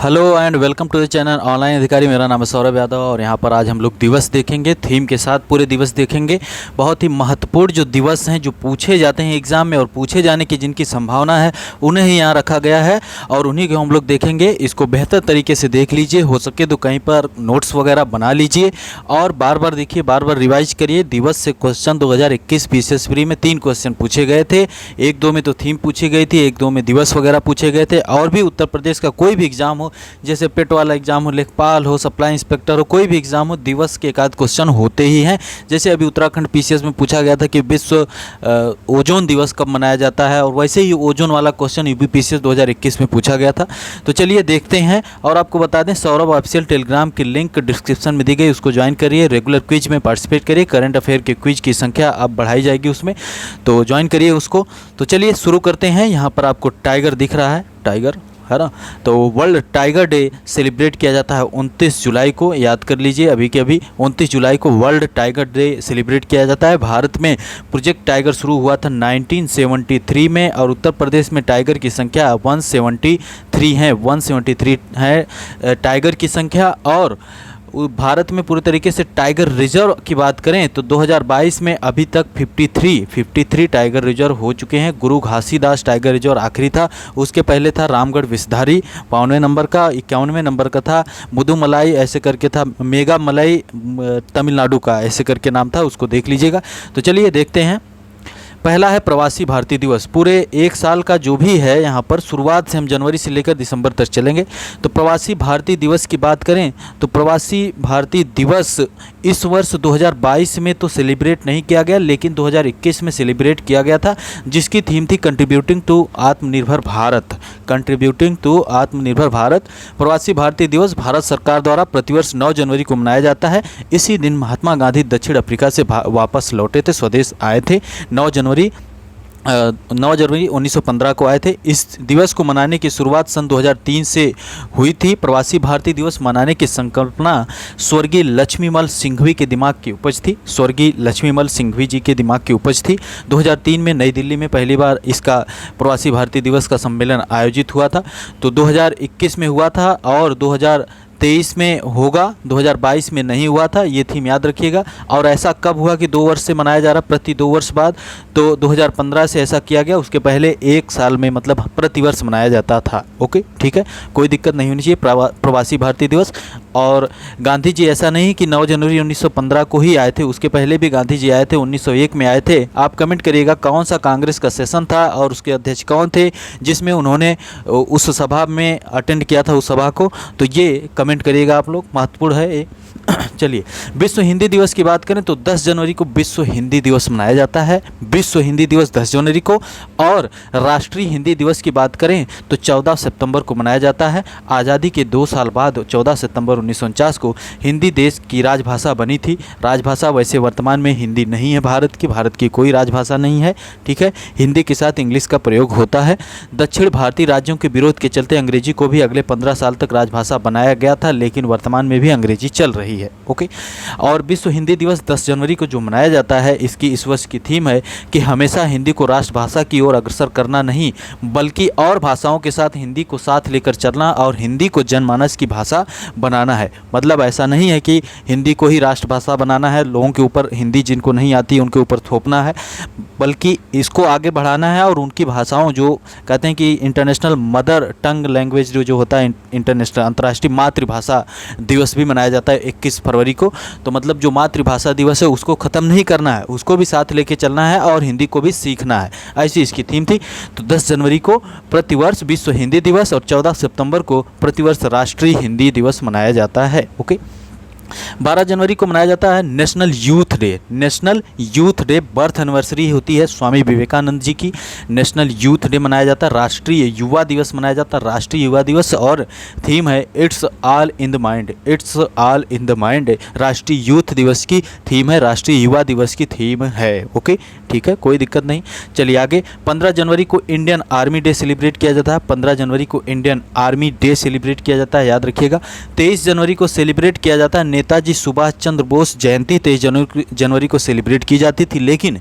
Hello and welcome to the channel online Adhikari. मेरा नाम है सौरभ यादव और यहाँ पर आज हम लोग दिवस देखेंगे, थीम के साथ पूरे दिवस देखेंगे। बहुत ही महत्वपूर्ण जो दिवस हैं जो पूछे जाते हैं एग्ज़ाम में और पूछे जाने की जिनकी संभावना है उन्हें ही यहाँ रखा गया है और उन्हीं को हम लोग देखेंगे। इसको बेहतर तरीके से देख लीजिए, हो सके तो कहीं पर नोट्स वगैरह बना लीजिए और बार बार देखिए, बार बार रिवाइज करिए। दिवस से क्वेश्चन 2021 पीसीएस प्री में 3 क्वेश्चन पूछे गए थे, 1-2 में तो थीम पूछी गई थी, 1-2 में दिवस वगैरह पूछे गए थे। और भी उत्तर प्रदेश का कोई भी एग्ज़ाम हो, जैसे पेट वाला एग्जाम हो, लेखपाल हो, सप्लाई इंस्पेक्टर हो, कोई भी एग्जाम हो, दिवस के एक आध क्वेश्चन होते ही हैं। जैसे अभी उत्तराखंड पीसीएस में पूछा गया था कि विश्व ओजोन दिवस कब मनाया जाता है, और वैसे ही ओजोन वाला क्वेश्चन यूपी पीसीएस 2021 में पूछा गया था। तो चलिए देखते हैं। और आपको बता दें, सौरभ ऑफिशियल टेलीग्राम की लिंक डिस्क्रिप्शन में दी गई, उसको ज्वाइन करिए। रेगुलर क्विज में पार्टिसिपेट करिए, करंट अफेयर के क्विज की संख्या अब बढ़ाई जाएगी उसमें, तो ज्वाइन करिए उसको। तो चलिए शुरू करते हैं। यहाँ पर आपको टाइगर दिख रहा है, टाइगर है ना। तो वर्ल्ड टाइगर डे सेलिब्रेट किया जाता है 29 जुलाई को, याद कर लीजिए। अभी के अभी 29 जुलाई को वर्ल्ड टाइगर डे सेलिब्रेट किया जाता है। भारत में प्रोजेक्ट टाइगर शुरू हुआ था 1973 में और उत्तर प्रदेश में टाइगर की संख्या 173 है, 173 है टाइगर की संख्या। और भारत में पूरे तरीके से टाइगर रिजर्व की बात करें तो 2022 में अभी तक 53 टाइगर रिजर्व हो चुके हैं। गुरु घासीदास टाइगर रिजर्व आखिरी था, उसके पहले था रामगढ़ विषधारी 52वें नंबर का, 51वें नंबर का था मुदुमलाई, ऐसे करके था मेघामलाई तमिलनाडु का, ऐसे करके नाम था, उसको देख लीजिएगा। तो चलिए देखते हैं। पहला है प्रवासी भारतीय दिवस। पूरे एक साल का जो भी है यहाँ पर, शुरुआत से हम जनवरी से लेकर दिसंबर तक चलेंगे। तो प्रवासी भारतीय दिवस की बात करें तो प्रवासी भारतीय दिवस इस वर्ष 2022 में तो सेलिब्रेट नहीं किया गया, लेकिन 2021 में सेलिब्रेट किया गया था, जिसकी थीम थी कंट्रीब्यूटिंग टू आत्मनिर्भर भारत। कंट्रीब्यूटिंग टू आत्मनिर्भर भारत। प्रवासी भारतीय दिवस भारत सरकार द्वारा प्रतिवर्ष 9 जनवरी को मनाया जाता है। इसी दिन महात्मा गांधी दक्षिण अफ्रीका से वापस लौटे थे, स्वदेश आए थे। 9 जनवरी 1915 को आए थे। इस दिवस को मनाने की शुरुआत सन 2003 से हुई थी। प्रवासी भारतीय दिवस मनाने की संकल्पना स्वर्गीय लक्ष्मीमल सिंघवी के दिमाग की उपज थी। स्वर्गीय लक्ष्मीमल सिंघवी जी के दिमाग की उपज थी। 2003 में नई दिल्ली में पहली बार इसका प्रवासी भारतीय दिवस का सम्मेलन आयोजित हुआ था। तो 2021 में हुआ था और 2023 में होगा, 2022 में नहीं हुआ था, ये थीम याद रखिएगा। और ऐसा कब हुआ कि 2 वर्ष से मनाया जा रहा, प्रति 2 वर्ष बाद, तो 2015 से ऐसा किया गया। उसके पहले 1 साल में मतलब प्रतिवर्ष मनाया जाता था। ओके, ठीक है, कोई दिक्कत नहीं होनी चाहिए। प्रवासी भारतीय दिवस। और गांधी जी ऐसा नहीं कि 9 जनवरी 1915 को ही आए थे, उसके पहले भी गांधी जी आए थे, 1901 में आए थे। आप कमेंट करिएगा कौन सा कांग्रेस का सेशन था और उसके अध्यक्ष कौन थे जिसमें उन्होंने उस सभा में अटेंड किया था, उस सभा को। तो ये कमेंट करिएगा आप लोग, महत्वपूर्ण है ये। चलिए, विश्व हिंदी दिवस की बात करें तो 10 जनवरी को विश्व हिंदी दिवस मनाया जाता है। विश्व हिंदी दिवस 10 जनवरी को। और राष्ट्रीय हिंदी दिवस की बात करें तो 14 सितंबर को मनाया जाता है। आज़ादी के 2 साल बाद 14 सितंबर 1949 को हिंदी देश की राजभाषा बनी थी। राजभाषा वैसे वर्तमान में हिंदी नहीं है, भारत की कोई राजभाषा नहीं है, ठीक है। हिंदी के साथ इंग्लिश का प्रयोग होता है। दक्षिण भारतीय राज्यों के विरोध के चलते अंग्रेजी को भी अगले 15 साल तक राजभाषा बनाया गया था, लेकिन वर्तमान में भी अंग्रेजी चल रही है। ओके। और विश्व हिंदी दिवस 10 जनवरी को जो मनाया जाता है, इसकी इस वर्ष की थीम है कि हमेशा हिंदी को राष्ट्रभाषा की ओर अग्रसर करना नहीं, बल्कि और भाषाओं के साथ हिंदी को साथ लेकर चलना और हिंदी को जनमानस की भाषा बनाना है। मतलब ऐसा नहीं है कि हिंदी को ही राष्ट्रभाषा बनाना है, लोगों के ऊपर हिंदी जिनको नहीं आती उनके ऊपर थोपना है, बल्कि इसको आगे बढ़ाना है। और उनकी भाषाओं, जो कहते हैं कि इंटरनेशनल मदर टंग लैंग्वेज जो होता है, इंटरनेशनल अंतर्राष्ट्रीय मातृभाषा दिवस भी मनाया जाता है 21 फरवरी को। तो मतलब जो मातृभाषा दिवस है उसको ख़त्म नहीं करना है, उसको भी साथ लेके चलना है और हिंदी को भी सीखना है, ऐसी इसकी थीम थी। तो 10 जनवरी को प्रतिवर्ष विश्व हिंदी दिवस और 14 सितंबर को प्रतिवर्ष राष्ट्रीय हिंदी दिवस मनाया जाता है। ओके। 12 जनवरी को मनाया जाता है national youth day. National youth day birth anniversary होती है स्वामी विवेकानंद जी की। नेशनल यूथ डे मनाया जाता है। राष्ट्रीय युवा दिवस मनाया जाता है, राष्ट्रीय युवा दिवस। और थीम है it's all in the mind, it's all in the mind. राष्ट्रीय यूथ दिवस की थीम है, राष्ट्रीय युवा दिवस की थीम है। ओके, ठीक है, कोई दिक्कत नहीं। चलिए आगे। 15 जनवरी को इंडियन आर्मी डे सेलिब्रेट किया जाता है। 15 जनवरी को इंडियन आर्मी डे सेलिब्रेट किया जाता है, याद रखिएगा। 23 जनवरी को सेलिब्रेट किया जाता है नेताजी सुभाष चंद्र बोस जयंती 23 जनवरी को सेलिब्रेट की जाती थी, लेकिन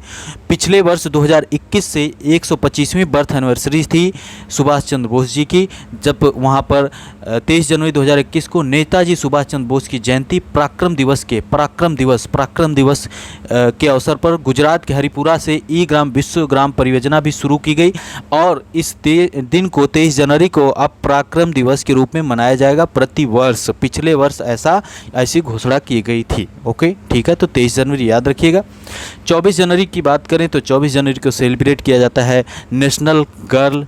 पिछले वर्ष 2021 से 125वीं बर्थ एनिवर्सरी थी सुभाष चंद्र बोस जी की, जब वहाँ पर 23 जनवरी 2021 को नेताजी सुभाष चंद्र बोस की जयंती पराक्रम दिवस के अवसर पर गुजरात के हरिपुरा से ई ग्राम विश्व ग्राम परियोजना भी शुरू की गई और इस दिन को 23 जनवरी को अब पराक्रम दिवस के रूप में मनाया जाएगा प्रति वर्ष। पिछले वर्ष ऐसी घोषणा की गई थी। ओके, ठीक है, तो 23 जनवरी याद रखिएगा। 24 जनवरी की बात करें तो 24 जनवरी को सेलिब्रेट किया जाता है नेशनल गर्ल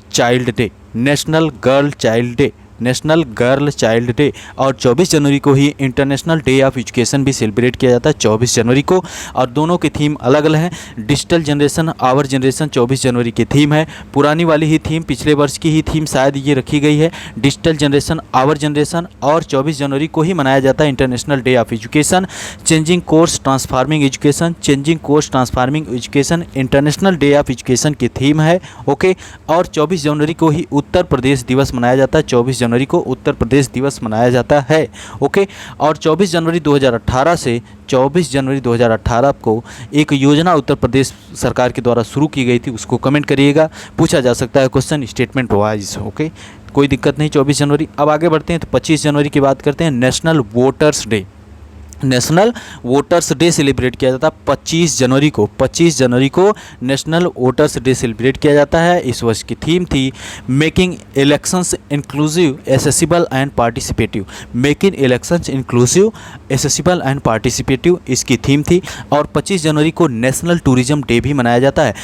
चाइल्ड डे और 24 जनवरी को ही इंटरनेशनल डे ऑफ एजुकेशन भी सेलिब्रेट किया जाता है 24 जनवरी को। और दोनों की थीम अलग अलग हैं। डिजिटल जनरेशन आवर जनरेशन 24 जनवरी की थीम है, पुरानी वाली ही थीम, पिछले वर्ष की ही थीम शायद ये रखी गई है, डिजिटल जनरेशन आवर जनरेशन। और 24 जनवरी को ही मनाया जाता है international day of education, changing course transforming education international day of education की थीम है। ओके, और 24 जनवरी को ही उत्तर प्रदेश दिवस मनाया जाता है, 24 जनवरी को उत्तर प्रदेश दिवस मनाया जाता है। ओके, और 24 जनवरी 2018 को एक योजना उत्तर प्रदेश सरकार के द्वारा शुरू की गई थी, उसको कमेंट करिएगा, पूछा जा सकता है क्वेश्चन स्टेटमेंट वाइज। ओके, कोई दिक्कत नहीं। 24 जनवरी। अब आगे बढ़ते हैं तो 25 जनवरी की बात करते हैं। नेशनल वोटर्स डे सेलिब्रेट किया जाता है 25 जनवरी को नेशनल वोटर्स डे सेलिब्रेट किया जाता है। इस वर्ष की थीम थी making elections inclusive accessible and participative इसकी थीम थी। और 25 जनवरी को नेशनल टूरिज्म डे भी मनाया जाता है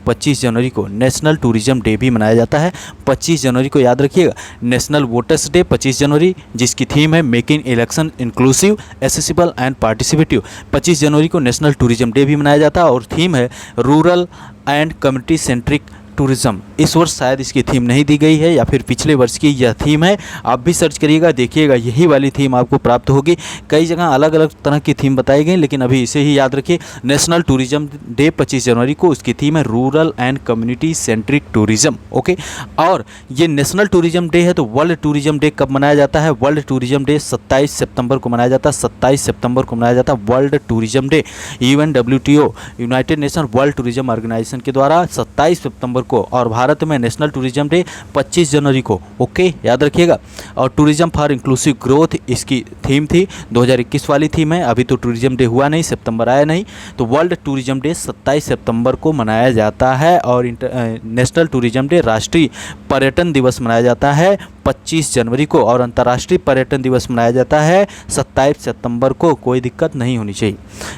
25 जनवरी को नेशनल टूरिज्म डे भी मनाया जाता है 25 जनवरी को, याद रखिएगा। नेशनल वोटर्स डे 25 जनवरी, जिसकी थीम है making election inclusive accessible and participative. 25 जनवरी को नेशनल टूरिज्म डे भी मनाया जाता है और थीम है rural and community centric tourism. इस वर्ष शायद इसकी थीम नहीं दी गई है या फिर पिछले वर्ष की यह थीम है। आप भी सर्च करिएगा, देखिएगा, यही वाली थीम आपको प्राप्त होगी। कई जगह अलग अलग तरह की थीम बताई गई, लेकिन अभी इसे ही याद रखिए। नेशनल टूरिज्म डे 25 जनवरी को, उसकी थीम है rural and community centric tourism. Okay, और ये नेशनल टूरिज्म डे है तो वर्ल्ड टूरिज्म डे कब मनाया जाता है? वर्ल्ड टूरिज्म डे 27 सितंबर को मनाया जाता है। 27 सितंबर को मनाया जाता है world tourism day. UNWTO united nation world tourism organisation के द्वारा 27 सितंबर को, और भारत में नेशनल टूरिज्म डे 25 जनवरी को। ओके, याद रखिएगा। और टूरिज्म फॉर इंक्लूसिव ग्रोथ इसकी थीम थी, 2021 वाली थीम है। अभी तो टूरिज्म डे हुआ नहीं, सितंबर आया नहीं, तो वर्ल्ड टूरिज्म डे 27 सितंबर को मनाया जाता है। और नेशनल टूरिज्म डे राष्ट्रीय पर्यटन दिवस मनाया जाता है 25 जनवरी को, और अंतर्राष्ट्रीय पर्यटन दिवस मनाया जाता है 27 सितंबर को। कोई दिक्कत नहीं होनी चाहिए।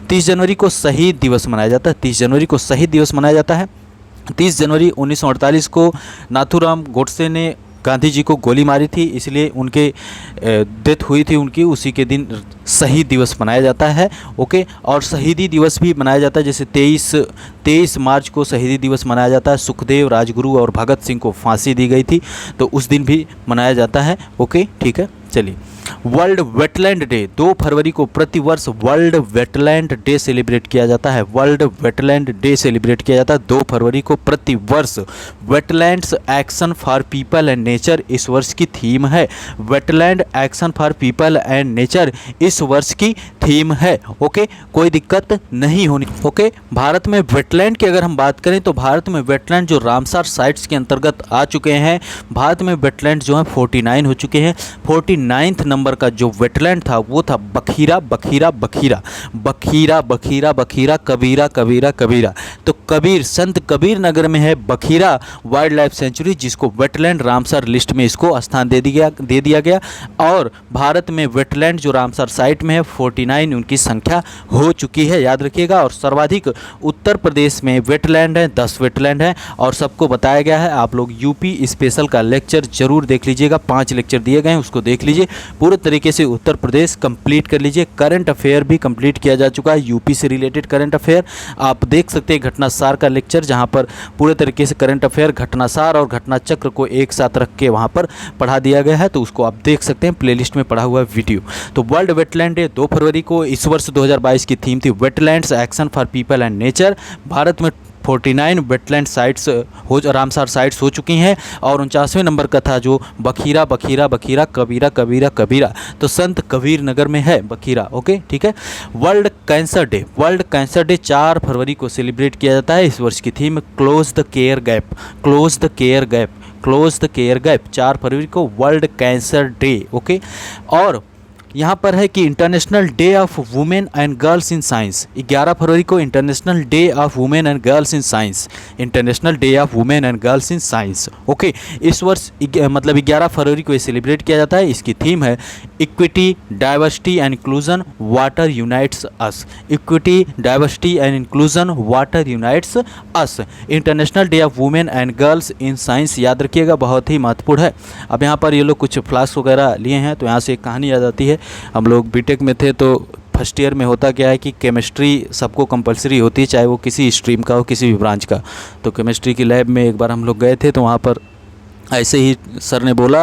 30 जनवरी को शहीद दिवस मनाया जाता है 30 जनवरी 1948 को नाथूराम गोडसे ने गांधी जी को गोली मारी थी, इसलिए उनके डेथ हुई थी उनकी, उसी के दिन शहीद दिवस मनाया जाता है। ओके, और शहीदी दिवस भी मनाया जाता है, जैसे 23 मार्च को शहीदी दिवस मनाया जाता है। सुखदेव, राजगुरु और भगत सिंह को फांसी दी गई थी, तो उस दिन भी मनाया जाता है। ओके, ठीक है, चलिए। वर्ल्ड वेटलैंड डे 2 फरवरी को प्रतिवर्ष वर्ल्ड वेटलैंड डे सेलिब्रेट किया जाता है। 2 फरवरी को प्रतिवर्ष। Wetlands action for people and nature इस वर्ष की थीम है। Wetland action for people and nature इस वर्ष की थीम है। ओके, कोई दिक्कत नहीं होनी। ओके, भारत में वेटलैंड की अगर हम बात करें तो भारत में वेटलैंड जो रामसार साइट्स के अंतर्गत आ चुके हैं, भारत में वेटलैंड जो है 49 हो चुके हैं। 49th नंबर का जो वेटलैंड था वो था बखीरा कबीरा। तो कबीर, संत कबीर नगर में है बखीरा वाइल्ड लाइफ सेंचुरी, जिसको वेटलैंड रामसर लिस्ट में इसको स्थान दे दिया गया। और भारत में वेटलैंड जो रामसर साइट में है 49 उनकी संख्या हो चुकी है, याद रखिएगा। और सर्वाधिक उत्तर प्रदेश में वेटलैंड है, 10 वेटलैंड है, और सबको बताया गया है। आप लोग यूपी स्पेशल का लेक्चर जरूर देख लीजिएगा, 5 लेक्चर दिए गए हैं, उसको देख लीजिए, पूरे तरीके से उत्तर प्रदेश कंप्लीट कर लीजिए। करंट अफेयर भी कंप्लीट किया जा चुका है, यूपी से रिलेटेड करंट अफेयर आप देख सकते हैं। घटनासार का लेक्चर, जहां पर पूरे तरीके से करंट अफेयर, घटनासार और घटना चक्र को एक साथ रख के वहां पर पढ़ा दिया गया है, तो उसको आप देख सकते हैं, प्लेलिस्ट में पढ़ा हुआ वीडियो। तो वर्ल्ड वेटलैंड डे 2 फरवरी को, इस वर्ष 2022 की थीम थी wetlands action for people and nature. Bharat में 49 वेटलैंड साइट्स रामसार साइट्स हो चुकी हैं। और 49वें नंबर का था जो बखीरा बखीरा बखीरा कबीरा कबीरा कबीरा, तो संत कबीर नगर में है बखीरा। ओके, ठीक है। World cancer day, world cancer day 4 फरवरी को सेलिब्रेट किया जाता है। इस वर्ष की theme close the care gap, close the care gap, close the care gap, 4 फरवरी को वर्ल्ड कैंसर डे। ओके, और यहाँ पर है कि international day of women and girls in science, 11 फरवरी को international day of women and girls in science, international day of women and girls in science. Okay, इस वर्ष मतलब 11 फरवरी को ये सेलिब्रेट किया जाता है। इसकी थीम है equity diversity and inclusion water unites us, equity diversity and inclusion water unites us, international day of women and girls in science. याद रखिएगा, बहुत ही महत्वपूर्ण है। अब यहाँ पर ये लोग कुछ फ्लास्क वगैरह लिए हैं, तो यहाँ से एक कहानी याद आती है। हम लोग बीटेक में थे तो फर्स्ट ईयर में होता क्या है कि केमिस्ट्री सबको कंपलसरी होती है, चाहे वो किसी स्ट्रीम का हो, किसी भी ब्रांच का। तो केमिस्ट्री की लैब में एक बार हम लोग गए थे, तो वहाँ पर ऐसे ही सर ने बोला,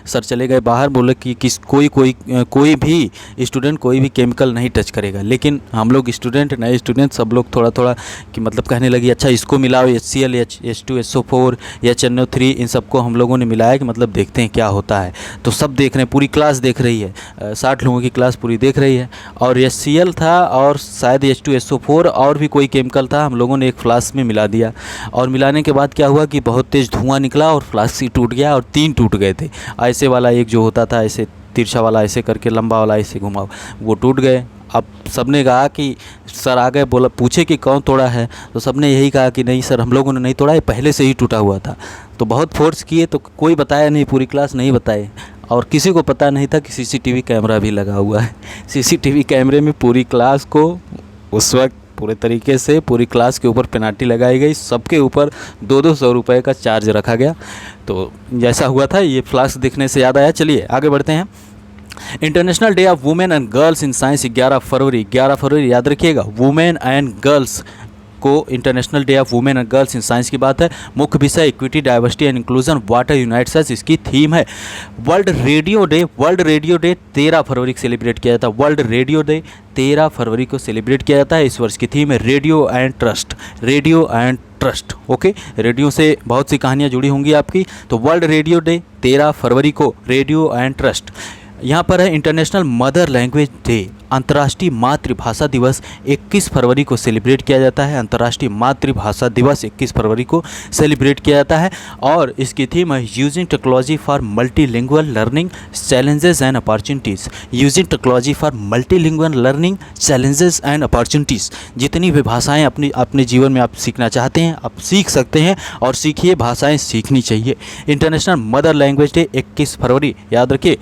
सर चले गए बाहर, बोले कि कोई भी स्टूडेंट कोई भी केमिकल नहीं टच करेगा। लेकिन हम लोग स्टूडेंट, नए स्टूडेंट, सब लोग थोड़ा थोड़ा कि मतलब कहने लगी अच्छा इसको मिलाओ, HCl, H2SO4, HNO3, इन सबको हम लोगों ने मिलाया कि मतलब देखते हैं क्या होता है। तो सब देख रहे हैं, पूरी क्लास देख रही है, 60 लोगों की क्लास पूरी देख रही है। और HCl था और शायद H2SO4 और भी कोई केमिकल था, हम लोगों ने एक फ्लास्क में मिला दिया। और मिलाने के बाद क्या हुआ कि बहुत तेज़ धुआं निकला और फ्लास्क टूट गया और 3 टूट गए थे। ऐसे वाला एक जो होता था, ऐसे तिरछा वाला ऐसे करके, लंबा वाला ऐसे घुमाओ, वो टूट गए। अब सबने कहा कि सर आ गए, बोला पूछे कि कौन तोड़ा है, तो सबने यही कहा कि नहीं सर हम लोगों ने नहीं तोड़ा, ये पहले से ही टूटा हुआ था। तो बहुत फोर्स किए तो कोई बताया नहीं, पूरी क्लास नहीं बताए। और किसी को पता नहीं था कि CCTV कैमरा भी लगा हुआ है। CCTV कैमरे में पूरी क्लास को उस वक्त पूरे तरीके से पूरी क्लास के ऊपर पेनाल्टी लगाई गई, सबके ऊपर 200 रुपये का चार्ज रखा गया। तो जैसा हुआ था, ये फ्लास्क देखने से याद आया। चलिए आगे बढ़ते हैं। International day of women and girls in science 11 फरवरी, 11 फरवरी याद रखिएगा। वुमेन एंड गर्ल्स को international day of women and girls in science की बात है। मुख्य विषय equity diversity and inclusion water unites us, इसकी थीम है। World radio day, world radio day 13 फरवरी को सेलिब्रेट किया जाता है। वर्ल्ड रेडियो डे 13 फरवरी को सेलिब्रेट किया जाता है। इस वर्ष की थीम है radio and trust, radio and trust. Okay, radio से बहुत सी कहानियाँ जुड़ी होंगी आपकी। तो वर्ल्ड रेडियो डे 13 फरवरी को, रेडियो एंड ट्रस्ट। यहाँ पर है इंटरनेशनल मदर लैंग्वेज डे, अंतर्राष्ट्रीय मातृभाषा दिवस 21 फरवरी को सेलिब्रेट किया जाता है। अंतर्राष्ट्रीय मातृभाषा दिवस 21 फरवरी को सेलिब्रेट किया जाता है। और इसकी थीम है using technology for multilingual learning challenges and opportunities, using technology for multilingual learning challenges and opportunities. जितनी भी भाषाएँ अपने जीवन में आप सीखना चाहते हैं, आप सीख सकते हैं, और सीखिए, भाषाएँ सीखनी चाहिए। इंटरनेशनल मदर लैंग्वेज डे 21 फरवरी याद रखिए।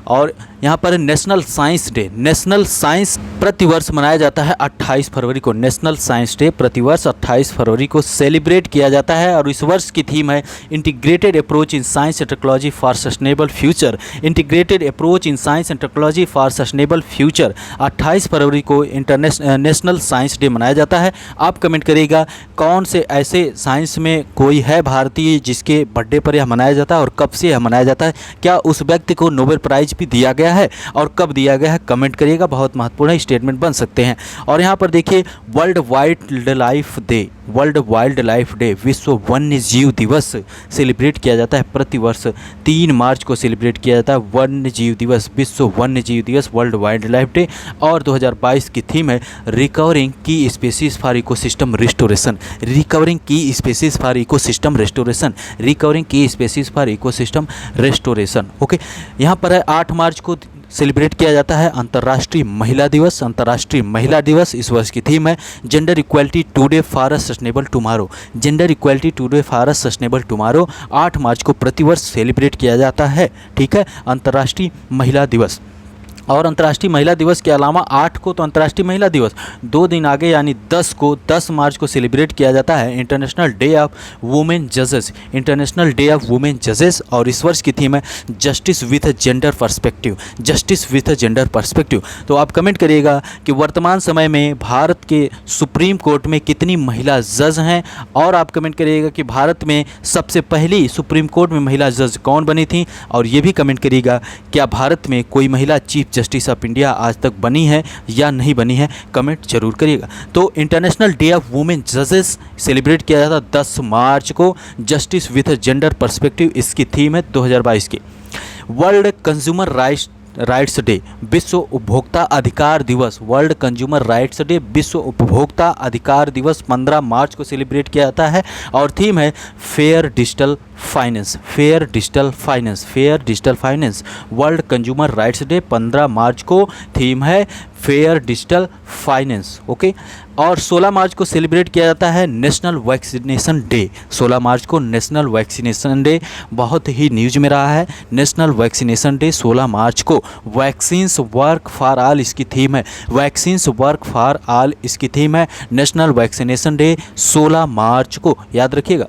और यहाँ पर national science day, national science प्रतिवर्ष मनाया जाता है 28 फरवरी को। नेशनल साइंस डे प्रतिवर्ष 28 फरवरी को सेलिब्रेट किया जाता है। और इस वर्ष की थीम है integrated approach in science and technology for sustainable future, integrated approach in science and technology for sustainable future. 28 फरवरी को नेशनल साइंस डे मनाया जाता है। आप कमेंट करिएगा कौन से ऐसे साइंस में कोई है भारतीय जिसके बर्थडे पर यह मनाया जाता है और कब से यह मनाया जाता है। क्या उस व्यक्ति को नोबेल प्राइज़ भी दिया गया है और कब दिया गया है, कमेंट करिएगा, बहुत महत्वपूर्ण स्टेटमेंट बन सकते हैं। और यहाँ पर देखिए world wild life day, world wild life day, विश्व वन्य जीव दिवस सेलिब्रेट किया जाता है प्रतिवर्ष। 3 मार्च को सेलिब्रेट किया जाता है वन्य जीव दिवस, विश्व वन्य जीव दिवस, वर्ल्ड वाइल्ड लाइफ डे। और 2022 की थीम है recovering key species for ecosystem restoration, recovering key species for ecosystem restoration, recovering key species for ecosystem restoration. Okay, यहाँ पर है 8 मार्च को सेलिब्रेट किया जाता है अंतर्राष्ट्रीय महिला दिवस, अंतर्राष्ट्रीय महिला दिवस। इस वर्ष की थीम है gender equality today for a sustainable tomorrow, gender equality today for a sustainable tomorrow. 8 मार्च को प्रतिवर्ष सेलिब्रेट किया जाता है, ठीक है, अंतर्राष्ट्रीय महिला दिवस। और अंतर्राष्ट्रीय महिला दिवस के अलावा 8 को तो अंतर्राष्ट्रीय महिला दिवस, 2 दिन आगे यानी 10 मार्च को सेलिब्रेट किया जाता है इंटरनेशनल डे ऑफ वुमेन जजेस, इंटरनेशनल डे ऑफ वुमेन जजेस। और इस वर्ष की थीम है justice with gender perspective, justice with gender perspective. तो आप कमेंट करिएगा कि वर्तमान समय में भारत के सुप्रीम कोर्ट में कितनी महिला जज हैं, और आप कमेंट करिएगा कि भारत में सबसे पहली सुप्रीम कोर्ट में महिला जज कौन बनी थी। और ये भी कमेंट करिएगा क्या भारत में कोई महिला चीफ जस्टिस ऑफ इंडिया आज तक बनी है या नहीं बनी है, कमेंट जरूर करिएगा। तो इंटरनेशनल डे ऑफ वुमेन जजेस सेलिब्रेट किया जाता है 10 मार्च को, जस्टिस विथ जेंडर पर्सपेक्टिव इसकी थीम है 2022 की। वर्ल्ड कंज्यूमर राइट्स डे, विश्व उपभोक्ता अधिकार दिवस, वर्ल्ड कंज्यूमर राइट्स डे, विश्व उपभोक्ता अधिकार दिवस 15 मार्च को सेलिब्रेट किया जाता है और थीम है fair digital finance, fair digital finance, fair digital finance. World consumer rights day 15 मार्च को, थीम है फेयर डिजिटल फाइनेंस। ओके, और 16 मार्च को सेलिब्रेट किया जाता है नेशनल वैक्सीनेशन डे, 16 मार्च को नेशनल वैक्सीनेशन डे, बहुत ही न्यूज में रहा है नेशनल वैक्सीनेशन डे 16 मार्च को। वैक्सीन्स वर्क फॉर ऑल इसकी थीम है, वैक्सीन्स वर्क फॉर ऑल इसकी थीम है, नेशनल वैक्सीनेशन डे 16 मार्च को, याद रखिएगा।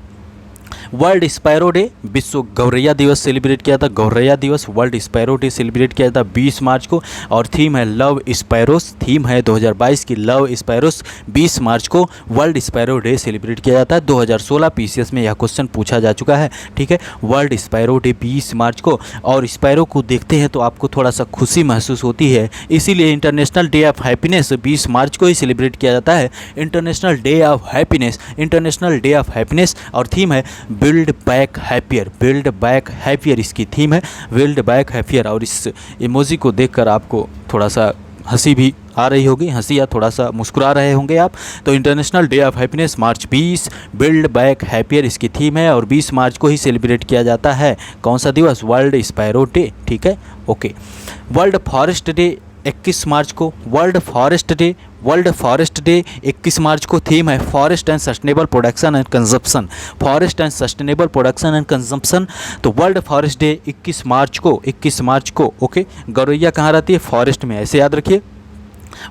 वर्ल्ड स्पैरो डे, विश्व गौरैया दिवस सेलिब्रेट किया था, गौरैया दिवस वर्ल्ड स्पैरो डे सेलिब्रेट किया था 20 मार्च को और थीम है लव स्पैरोस, थीम है 2022 की लव स्पैरोस। 20 मार्च को वर्ल्ड स्पैरो डे सेलिब्रेट किया जाता है। 2016 पीसीएस में यह क्वेश्चन पूछा जा चुका है, ठीक है। वर्ल्ड स्पैरो डे 20 मार्च को, और स्पैरो को देखते हैं तो आपको थोड़ा सा खुशी महसूस होती है, इसीलिए इंटरनेशनल डे ऑफ हैप्पीनेस 20 मार्च को ही सेलिब्रेट किया जाता है, international day of happiness, international day of happiness. और थीम है build back happier, build back happier इसकी थीम है, बिल्ड बैक हैप्पियर। और इस इमोजी को देखकर आपको थोड़ा सा हंसी भी आ रही होगी, हंसी या थोड़ा सा मुस्कुरा रहे होंगे आप। तो international day of happiness March 20, build back happier इसकी थीम है और 20 मार्च को ही सेलिब्रेट किया जाता है। कौन सा दिवस? वर्ल्ड स्पैरो डे, ठीक है, ओके। वर्ल्ड फॉरेस्ट डे 21 मार्च को, world forest day, world forest day 21 मार्च को, थीम है forest and sustainable production and consumption, forest and sustainable production and consumption. तो वर्ल्ड फॉरेस्ट डे 21 मार्च को, 21 मार्च को, ओके। गौरैया कहाँ रहती है? फॉरेस्ट में, ऐसे याद रखिए,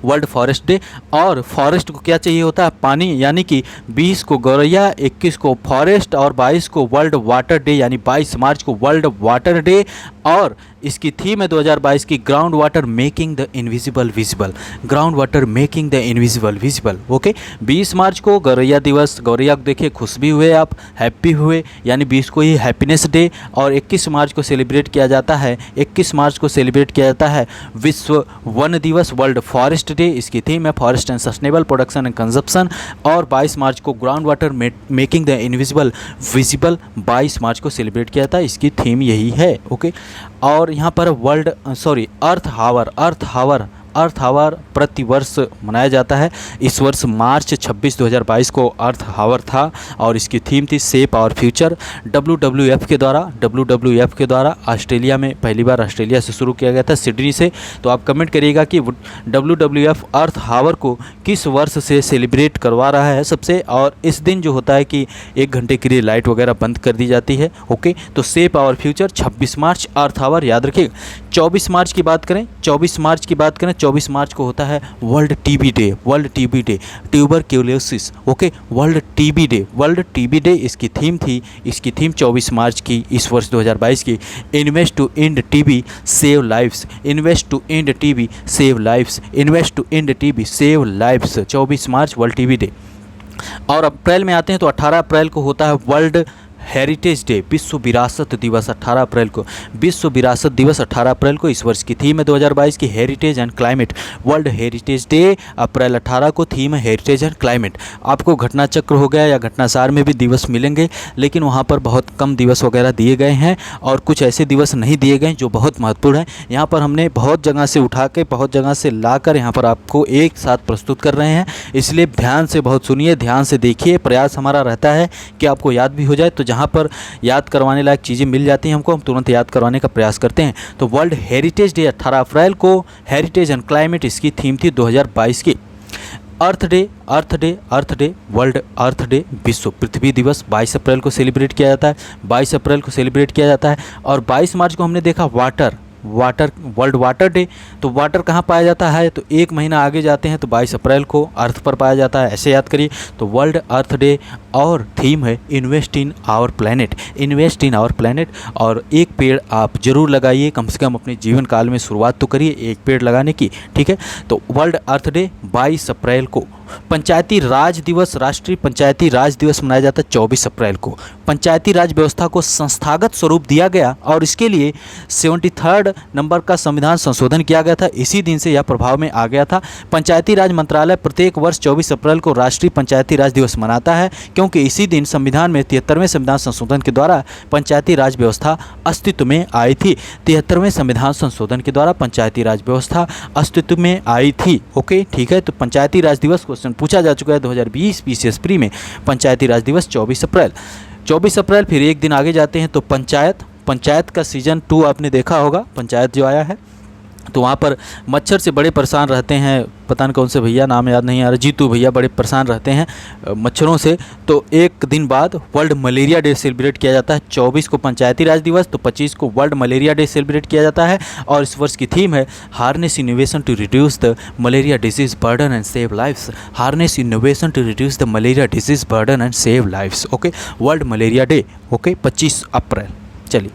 वर्ल्ड फॉरेस्ट डे। और फॉरेस्ट को क्या चाहिए होता है? पानी, यानी कि 20 को गौरैया, 21 को फॉरेस्ट और 22 को वर्ल्ड वाटर डे, यानी 22 मार्च को वर्ल्ड वाटर डे। और इसकी थीम है 2022 की ground water making the invisible visible, ground water making the invisible visible, okay. 20 मार्च को गौरैया दिवस, गौरैया को देखिए खुश भी हुए आप, हैप्पी हुए, यानी 20 को ही हैप्पीनेस डे। और 21 मार्च को सेलिब्रेट किया जाता है, 21 मार्च को सेलिब्रेट किया जाता है विश्व वन दिवस, वर्ल्ड फॉरेस्ट डे, इसकी थीम है forest and sustainable production and consumption. और 22 मार्च को ground water making the invisible visible, 22 मार्च को सेलिब्रेट किया जाता है, इसकी थीम यही है, ओके। और यहाँ पर अर्थ हावर प्रतिवर्ष मनाया जाता है। इस वर्ष मार्च 26, 2022 को अर्थ हावर था और इसकी थीम थी सेफ आवर फ्यूचर। WWF के द्वारा ऑस्ट्रेलिया में पहली बार ऑस्ट्रेलिया से शुरू किया गया था, सिडनी से। तो आप कमेंट करिएगा कि WWF अर्थ हावर को किस वर्ष से सेलिब्रेट करवा रहा है सबसे। और इस दिन जो होता है कि 1 घंटे के लिए लाइट वगैरह बंद कर दी जाती है, ओके। तो सेफ आवर फ्यूचर 26 मार्च अर्थ हावर, याद रखिएगा। 24 मार्च की बात करें, 24 मार्च को होता है world TB day, world TB day, tuberculosis, okay. World TB day इसकी थीम थी, इसकी थीम 24 मार्च की इस वर्ष 2022 की, invest to end TB save lives, invest to end TB save lives, invest to end TB save lives, 24 मार्च world TB day. और अप्रैल में आते हैं तो 18 अप्रैल को होता है वर्ल्ड हेरिटेज डे, विश्व विरासत दिवस 18 अप्रैल को, विश्व विरासत दिवस 18 अप्रैल को। इस वर्ष की थीम है 2022 की heritage and climate, world heritage day April 18 को, थीम है हेरिटेज एंड क्लाइमेट। आपको घटना चक्र हो गया या घटनासार में भी दिवस मिलेंगे, लेकिन वहाँ पर बहुत कम दिवस वगैरह दिए गए हैं और कुछ ऐसे दिवस नहीं दिए गए जो बहुत महत्वपूर्ण हैं। यहाँ पर हमने बहुत जगह से उठा के, बहुत जगह से लाकर यहाँ पर आपको एक साथ प्रस्तुत कर रहे हैं, इसलिए ध्यान से बहुत सुनिए, ध्यान से देखिए। प्रयास हमारा रहता है कि आपको याद भी हो जाए, तो जहाँ पर याद करवाने लायक चीज़ें मिल जाती हैं हमको, हम तुरंत याद करवाने का प्रयास करते हैं। तो वर्ल्ड हेरिटेज डे 18 अप्रैल को, हेरिटेज एंड क्लाइमेट इसकी थीम थी 2022 की। अर्थ डे, वर्ल्ड अर्थ डे, विश्व पृथ्वी दिवस 22 अप्रैल को सेलिब्रेट किया जाता है, 22 अप्रैल को सेलिब्रेट किया जाता है। और 22 मार्च को हमने देखा वर्ल्ड वाटर डे। तो वाटर कहाँ पाया जाता है? तो 1 महीना आगे जाते हैं तो 22 अप्रैल को अर्थ पर पाया जाता है, ऐसे याद करिए। तो वर्ल्ड अर्थ डे और थीम है invest in our planet, invest in our planet. और एक पेड़ आप जरूर लगाइए, कम से कम अपने जीवन काल में शुरुआत तो करिए एक पेड़ लगाने की, ठीक है। तो वर्ल्ड अर्थ डे 22 अप्रैल को। पंचायती राज दिवस, राष्ट्रीय पंचायती राज दिवस मनाया जाता है 24 अप्रैल को। पंचायती राज व्यवस्था को संस्थागत स्वरूप दिया गया और इसके लिए 73 नंबर का संविधान संशोधन किया गया था। इसी दिन से यह प्रभाव में आ गया था। पंचायती राज मंत्रालय प्रत्येक वर्ष 24 अप्रैल को राष्ट्रीय पंचायती राज दिवस मनाता है, क्योंकि इसी दिन संविधान में 73वें संविधान संशोधन के द्वारा पंचायती राज व्यवस्था अस्तित्व में आई थी। 73वें संविधान संशोधन के द्वारा पंचायती राज व्यवस्था अस्तित्व में आई थी। ओके, ठीक है। तो पंचायती राज दिवस क्वेश्चन पूछा जा चुका है 2020 पीसीएस प्री में। पंचायती राज दिवस 24 अप्रैल। 24 अप्रैल फिर एक दिन आगे जाते हैं तो पंचायत का सीजन 2 आपने देखा होगा, पंचायत जो आया है। तो वहाँ पर मच्छर से बड़े परेशान रहते हैं, पता नहीं कौन से भैया, नाम याद नहीं आ रहा, जीतू भैया बड़े परेशान रहते हैं मच्छरों से। तो एक दिन बाद वर्ल्ड मलेरिया डे सेलिब्रेट किया जाता है। 24 को पंचायती राज दिवस, तो 25 को वर्ल्ड मलेरिया डे सेलिब्रेट किया जाता है। और इस वर्ष की थीम है harness innovation to reduce the malaria disease burden and save lifes. Harness innovation to reduce the malaria disease burden and save lifes. Okay, world malaria day, okay, 25 अप्रैल। चलिए,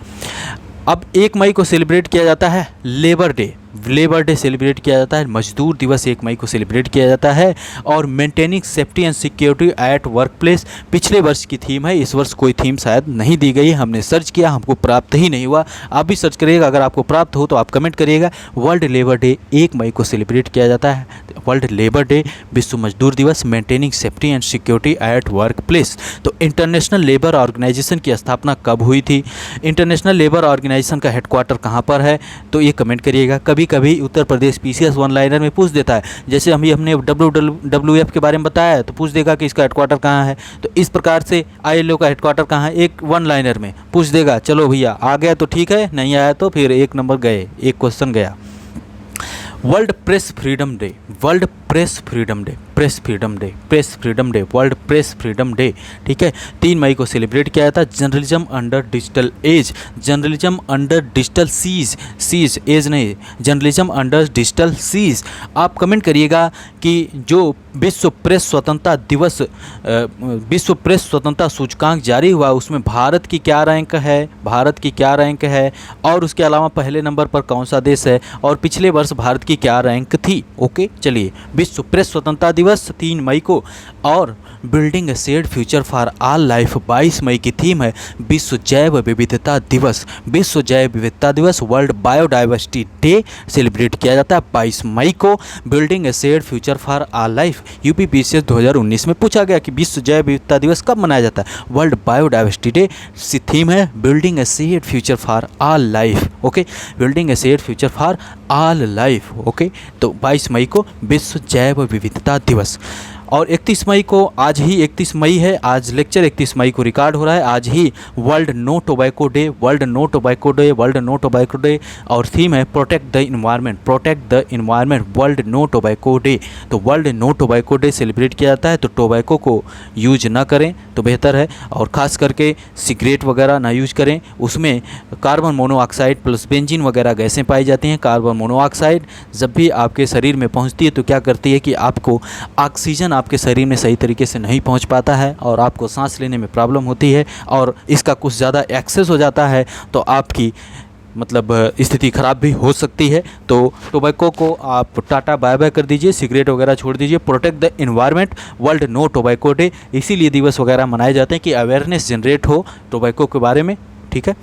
अब 1 मई को सेलिब्रेट किया जाता है labour day. Labour day celebrate किया जाता है, मजदूर दिवस 1 मई को सेलिब्रेट किया जाता है। और maintaining safety and security at work place पिछले वर्ष की थीम है, इस वर्ष कोई थीम शायद नहीं दी गई, हमने सर्च किया, हमको प्राप्त ही नहीं हुआ। आप भी सर्च करिएगा, अगर आपको प्राप्त हो तो आप कमेंट करिएगा। वर्ल्ड लेबर डे 1 मई को सेलिब्रेट किया जाता है। वर्ल्ड लेबर डे, विश्व मजदूर दिवस, maintaining safety and security at work place. तो इंटरनेशनल लेबर ऑर्गेनाइजेशन की स्थापना कब हुई थी? इंटरनेशनल लेबर ऑर्गेनाइजेशन का हेडक्वार्टर कहाँ पर है? तो ये कमेंट करिएगा। कभी कभी उत्तर प्रदेश पीसीएस वन लाइनर में पूछ देता है, जैसे हमने WWF के बारे में बताया है तो पूछ देगा कि इसका हेडक्वार्टर कहाँ है। तो इस प्रकार से ILO का हेडक्वार्टर कहाँ है, एक वन लाइनर में पूछ देगा। चलो भैया, आ गया तो ठीक है, नहीं आया तो फिर 1 नंबर गए, 1 क्वेश्चन गया। World press freedom day, world press freedom day, press freedom day, press freedom day, world press freedom day, ठीक है। 3 मई को सेलिब्रेट किया जाता है। Journalism under digital age, journalism under digital siege age नहीं, जर्नलिज्म अंडर डिजिटल सीज। आप comment करिएगा कि जो विश्व प्रेस स्वतंत्रता दिवस, विश्व प्रेस स्वतंत्रता सूचकांक जारी हुआ उसमें भारत की क्या रैंक है, भारत की क्या रैंक है, और उसके अलावा पहले नंबर पर कौन सा देश है, और पिछले वर्ष भारत की क्या रैंक थी। ओके, चलिए, विश्व प्रेस स्वतंत्रता दिवस 3 मई को। और building A shared future for all life 22 मई की थीम है विश्व जैव विविधता दिवस, विश्व जैव विविधता दिवस, वर्ल्ड बायोडाइवर्सिटी डे सेलिब्रेट किया जाता है 22 मई को। Building A shared future for all life, UPPCS 2019 में पूछा गया कि विश्व जैव विविधता दिवस कब मनाया जाता है? वर्ल्ड बायोडाइवर्सिटी डे, थीम है building A shared future for all life. Okay, building A shared future for all life. Okay, तो 22 मई को विश्व जैव विविधता दिवस। और 31 मई को, आज ही 31 मई है, आज लेक्चर 31 मई को रिकॉर्ड हो रहा है, आज ही world no tobacco day, world no tobacco day, world no tobacco day. और थीम है protect the environment, protect the environment, world no tobacco day. तो world no tobacco day celebrate किया जाता है। तो टोबैको को यूज ना करें तो बेहतर है, और ख़ास करके सिगरेट वगैरह ना यूज करें, उसमें कार्बन मोनोऑक्साइड प्लस बेंजीन वगैरह गैसें पाई जाती हैं। कार्बन मोनोऑक्साइड जब भी आपके शरीर में पहुंचती है तो क्या करती है कि आपको ऑक्सीजन आपके शरीर में सही तरीके से नहीं पहुंच पाता है और आपको सांस लेने में प्रॉब्लम होती है, और इसका कुछ ज़्यादा एक्सेस हो जाता है तो आपकी मतलब स्थिति ख़राब भी हो सकती है। तो टोबैको को आप टाटा बाय बाय कर दीजिए, सिगरेट वगैरह छोड़ दीजिए। Protect the environment, world no tobacco day, इसीलिए दिवस वगैरह मनाए जाते हैं कि अवेयरनेस जनरेट हो टोबैको के बारे में, ठीक है।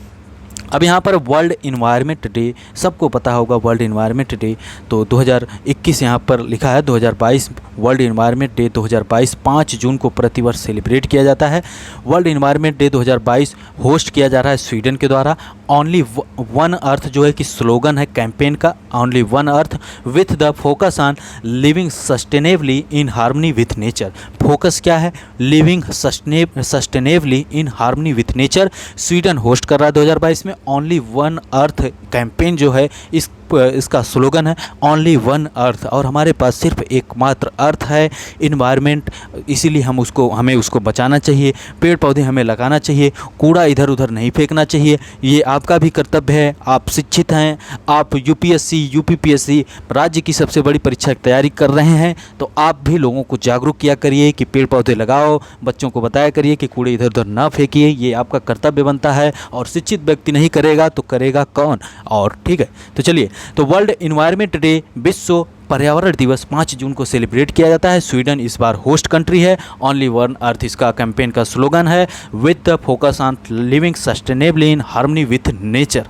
अब यहाँ पर वर्ल्ड इन्वायरमेंट डे, सबको पता होगा वर्ल्ड इन्वायरमेंट डे। तो 2021 यहाँ पर लिखा है, 2022 वर्ल्ड इन्वायरमेंट डे 2022 5 जून को प्रतिवर्ष सेलिब्रेट किया जाता है। वर्ल्ड इन्वायरमेंट डे 2022 होस्ट किया जा रहा है स्वीडन के द्वारा। ओनली वन अर्थ जो है कि स्लोगन है कैंपेन का, only one earth with the focus on living sustainably in harmony with nature. Focus क्या है? Living sustainably in harmony with nature. Sweden host कर रहा है 2022 में। ओनली वन अर्थ कैंपेन जो है, इस इसका स्लोगन है ओनली वन अर्थ, और हमारे पास सिर्फ एकमात्र अर्थ है, इन्वायरमेंट, इसीलिए हमें उसको बचाना चाहिए, पेड़ पौधे हमें लगाना चाहिए, कूड़ा इधर उधर नहीं फेंकना चाहिए। ये आपका भी कर्तव्य है। आप शिक्षित हैं, आप यूपीएससी यूपीपीएससी राज्य की सबसे बड़ी परीक्षा की तैयारी कर रहे हैं, तो आप भी लोगों को जागरूक किया करिए कि पेड़ पौधे लगाओ, बच्चों को बताया करिए कि कूड़े इधर उधर ना फेंकिए, ये आपका कर्तव्य बनता है। और शिक्षित व्यक्ति नहीं करेगा तो करेगा कौन? और ठीक है, तो चलिए, तो वर्ल्ड इन्वायरमेंट डे, विश्व पर्यावरण दिवस 5 जून को सेलिब्रेट किया जाता है। स्वीडन इस बार होस्ट कंट्री है। ओनली वन अर्थ इसका कैंपेन का स्लोगन है, with the focus on living sustainably in harmony with nature.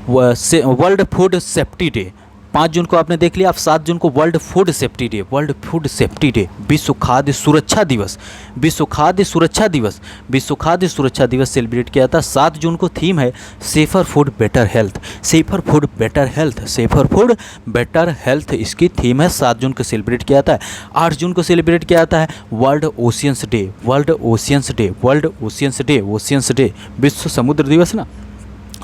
World food safety day 5 जून को आपने देख लिया। अब 7 जून को world food safety day, world food safety day, विश्व खाद्य सुरक्षा दिवस, विश्व खाद्य सुरक्षा दिवस, विश्व खाद्य सुरक्षा दिवस सेलिब्रेट किया था। 7 जून को थीम है safer food better health, safer food better health, safer food better health इसकी थीम है। 7 जून को सेलिब्रेट किया जाता है। 8 जून को सेलिब्रेट किया जाता है world oceans day, world oceans day, world oceans day, oceans day, विश्व समुद्र दिवस ना,